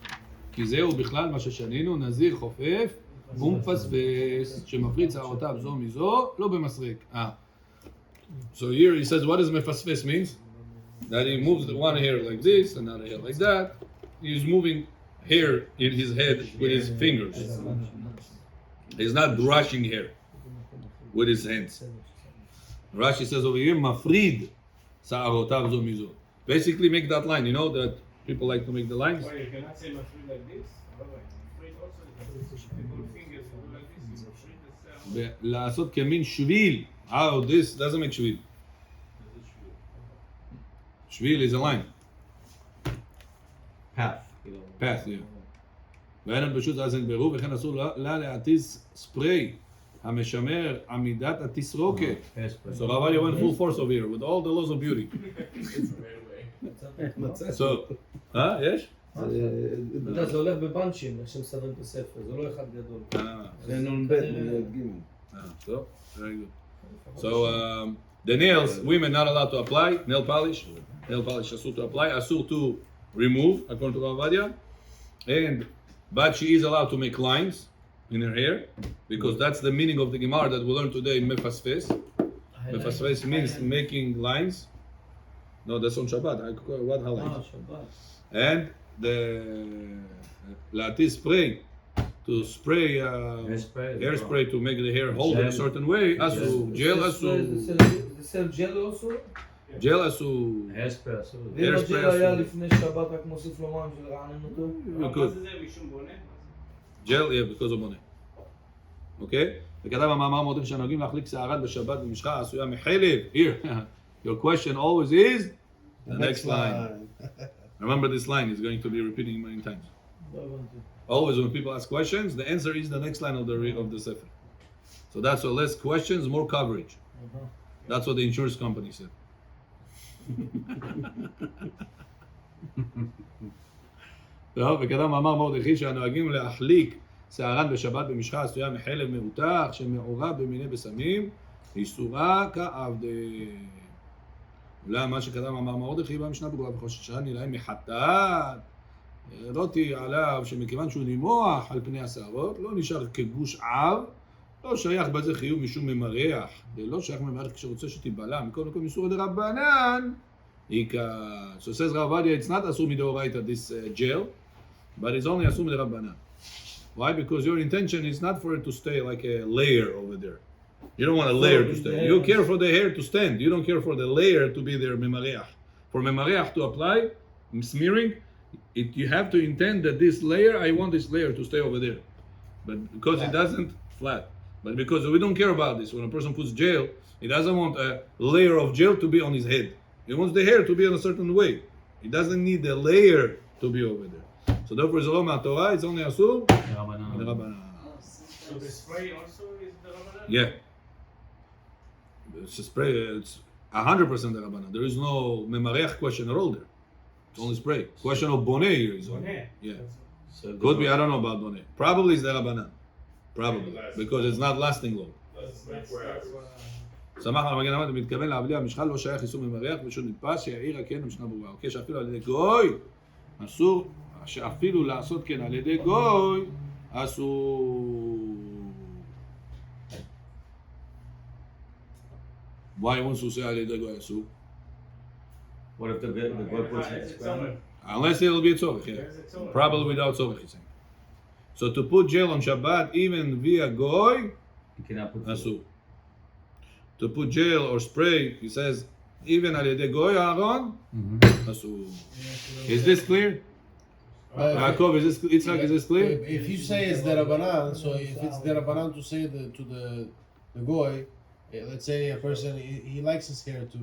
כי זהו בכלל מה ששנינו, נזיר חופף ומפספס, שמפריד שערותיו זו מזו, לא במסרק. So here he says, what does mefasfes means? That he moves one hair like this, another hair like that. He's moving hair in his head with his fingers. He's not brushing hair with his hands. Rashi says over here, mafrid sa'arotav zo mizo. Basically make that line, you know that people like to make the lines. Why, you cannot say mafrid like this? Mafrid also, people fingers go like this, mafrid the לעשות כמין שביל. Oh, this doesn't make שביל. שביל is a line. Path. Path, yeah. ואין פשוט אזן ברור, וכן אסור לה להטיס ספרי המשמר עמידת התסרוקת. So Rabbi went full force over here with all the laws of beauty. So, יש? אתה יודע, זה הולך בבנצ'ים, איך שמסדר את הספר, זה לא אחד גדול. זה נ"ב ג'. So, very good. So, the nails, women not allowed to apply, nail polish אסור to apply, אסור to remove, according to Rav Ovadia, but she is allowed to make lines in her hair, because that's the meaning of the Gemara that we learned today in Mefasfes. Mefasfes means making lines. No, that's on Shabbat. What highlights? And the latis spray, to spray hairspray to make the hair hold in a certain way. Asu, gel asu, זה סל ג'ל also? gel asu. Hairspray אסור. ואם hairspray הג'ל היה אסור. לפני שבת רק מוסיף לו מים של רענן אותו? You מה could. זה משום בונה? gel, yeah, because of money. Okay? וכתב המאמר מודק שנוהגים להחליק שערת בשבת במשחה עשויה מחלב. Here, your question always is the next line. Remember this line is going to be repeating many times. לא הבנתי. Always when people ask questions, the answer is the next line of the sefer. So that's what less questions, more coverage. That's what the insurance company said. טוב, וכתב מאמר מרדכי שהנוהגים להחליק שערן בשבת במשחה עשויה מחלב מרותח שמעורב במיני בשמים, איסורה כעבדי. אולי מה שכתב מאמר מרדכי במשנה ברורה וחוששני להם מחטאת, ראיתי עליו שמכיוון שהוא נימוח על פני השערות, לא נשאר כגוש עב, לא שייך בזה חיוב משום ממרח, ולא שייך ממרח כשרוצה שתיבלע, מכל מקום איסור דרבנן. So says Rav Ovadia, it's not asur midoraita this gel, but it's only asur midrabanan. Why? Because your intention is not for it to stay like a layer over there. You don't want a layer to stay. You care for the hair to stand. You don't care for the layer to be there memareach. For memareach to apply, smearing, you have to intend that this layer, I want this layer to stay over there. But because it doesn't, flat. But because we don't care about this, when a person puts gel, He doesn't want a layer of gel to be on his head. He wants the hair to be in a certain way. He doesn't need the layer to be over there. So therefore, it's all Torah. It's only asur. Rabbanan. So the spray also is the Rabbanan? Yeah. It's a spray. It's 100% the Rabbanan. There is no memarech question at all there. It's only spray. Question of boneh here is only. Boneh. Yeah. So Could be. I don't know about boneh. Probably it's the Rabbanan. Probably because it's not lasting long. That's 24 hours. סמך על המגן המד מתכוון להבליע המשחל לא שייך איסור ממריח ושוב נתפס שיעיר הכן משנה ברורה. אוקיי, שאפילו על ידי גוי אסור, שאפילו לעשות כן על ידי גוי אסור. Why wants to say על ידי גוי אסור? what if the boy puts his crown? Unless it'll be a tzorich, yeah. Probably without tzorich, he's saying. So to put gel on Shabbat even via goy, You cannot put asur. To put gel or spray, he says, even al yedei goy Aaron, asur. Is this clear? Yaakov, is this Yitzchak? Is this clear? If you say it's the Rabbanan, so if it's the Rabbanan to say to the goy, let's say a person he likes his hair to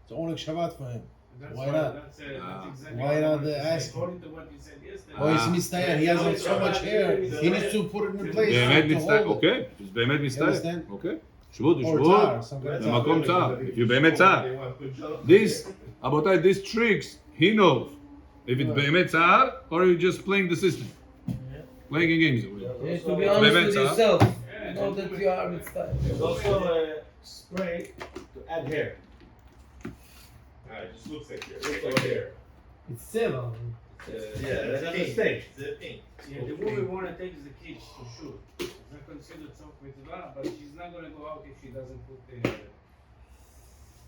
it's only Shabbat for him. That's Why not? That's exactly Why what not I wanted to say. ask? According to what you said yesterday. Or he's mistaken. He has so much hair. He needs to put it in place. באמת to מצטער, hold it. אוקיי, זה באמת מצטער, understand? אוקיי, שבות, Or שבות, tar, some kind of במקום צר, if you באמת צר, They want to put gel- this, רבותיי, these tricks, he knows, if it's באמת צר, or you just playing the system, playing games. You have to be honest with yourself. Know that you are with style. There's also a spray to add hair. It just looks like hair. It's seva. That's a mistake. Yeah, the woman want to take the kids to shoot. It's not considered tzok mitzvah, but she's not going to go out if she doesn't put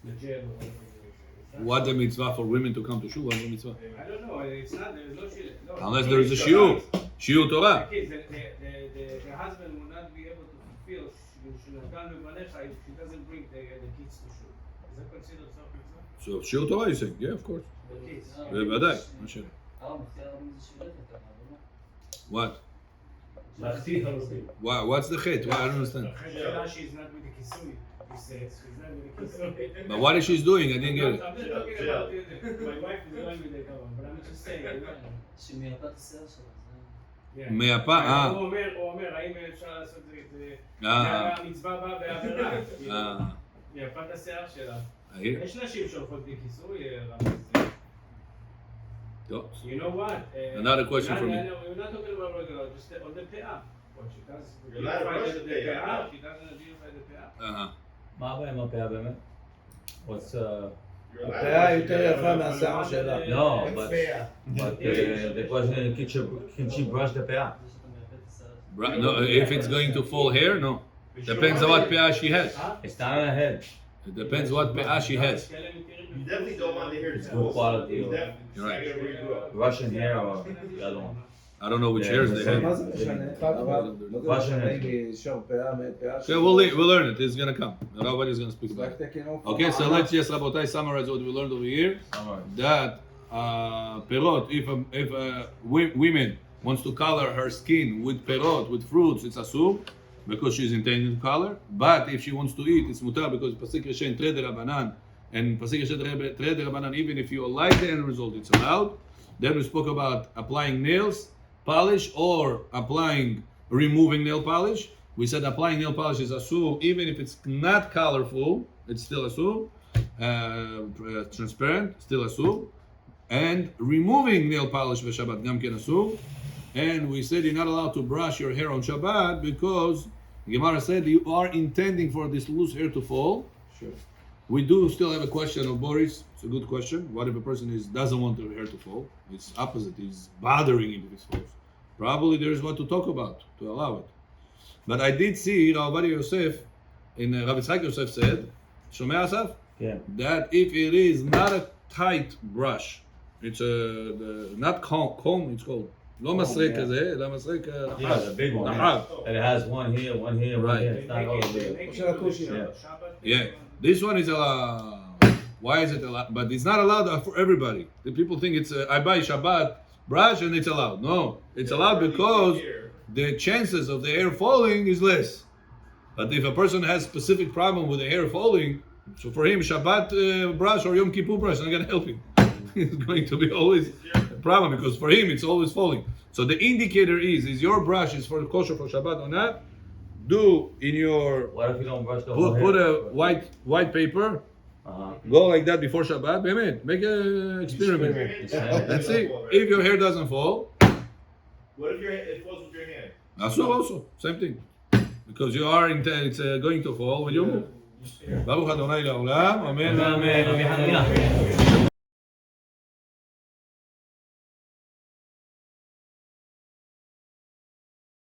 the gel or whatever it is. It's not- What the mitzvah for women to come to shul? What the mitzvah? I don't know. It's not. There is no shit. No. Unless there is a shiur, shiur Torah. The kids, the husband will not be able to fulfill Shulchan Levanecha if she doesn't bring the kids to shul. Is that considered tzok mitzvah? So shiur Torah, you say? Yeah, of course. The kids. בוודאי, מה שאלה. What? What's the chait? Why? I don't understand. She's not with the kisui. He says she's not with the kisui. But what is she doing? I didn't get it. I'm just talking about my wife is going with the cover, but I'm just saying. Yeah. מייפה, הוא אומר, האם אפשר לעשות את זה? זה המצווה באה בעבירה. מייפה את השיער שלה. יש נשים שהולכות בלי כיסוי, You know what? Another question for me. We're not talking about regular, just on the PA. What she does, You're not rushed the there, PA, she doesn't beautify the PA. מה הבעיה עם הפאה באמת? What's You're allowed הפאה to יותר do יפה that. מהשיער שלה. no, but the question is, can she brush the pea? No, if it's going to fall hair, no. Depends on what pea she has. It's not on her head. It depends what pea she has. You definitely don't want the hair to It's go. good quality. You definitely- You're right. it's not gonna regrow. Russian hair or the other one. I don't know which hairs they have. מה זה משנה? אבל לא זה משנה אם שור פאה מפאה So we'll learn it. It's gonna come. Nobody's gonna speak about רק it. תקן אופן. Okay, so let's just, רבותיי, summarize what we learned over here. That perot, if women wants to color her skin with perot, with fruits, it's asur because she's intending to color. But if she wants to eat, it's mutar because pasik reshen tred rabanan, and pasik reshen tred rabanan. Even if you like the end result, it's allowed. Then we spoke about applying nails polish or removing nail polish. We said applying nail polish is asur, even if it's not colorful, it's still asur. Transparent, still asur. And removing nail polish for Shabbat, gam ken asur. And we said you're not allowed to brush your hair on Shabbat because Gemara said you are intending for this loose hair to fall. Sure. We do still have a question of Boris. It's a good question. What if a person doesn't want their hair to fall? It's opposite. He's bothering him if it falls. Probably there is what to talk about to allow it. But I did see Rabbi Yosef in Rabbi Yitzchak Yosef said, Shomei Asaf, Yeah. that if it is not a tight brush, it's not comb, it's called. לא מסרק כזה, אלא מסרק Yeah, the big one. נחב. And it has one here, one here, one Right. here. It's not all of it. של הכושי. Yeah, this one is allowed. Why is it allowed? But it's not allowed for everybody. The people think it's I buy Shabbat brush and it's allowed. No, it's allowed because the chances of the hair falling is less. But if a person has specific problem with the hair falling, so for him Shabbat brush or Yom Kippur brush is not going to help him. It's going to be always a problem because for him it's always falling. So the indicator is your brush is for kosher for Shabbat or not. Do in your What if you don't brush the whole put hair? a white paper. Uh-huh. Go like that before Shabbat. Make an experiment. Let's see if your hair doesn't fall. What if it falls with your hand? Also same thing. Because you are it's going to fall when you move. Baruch Adonai Le'olam. Amen. Amen.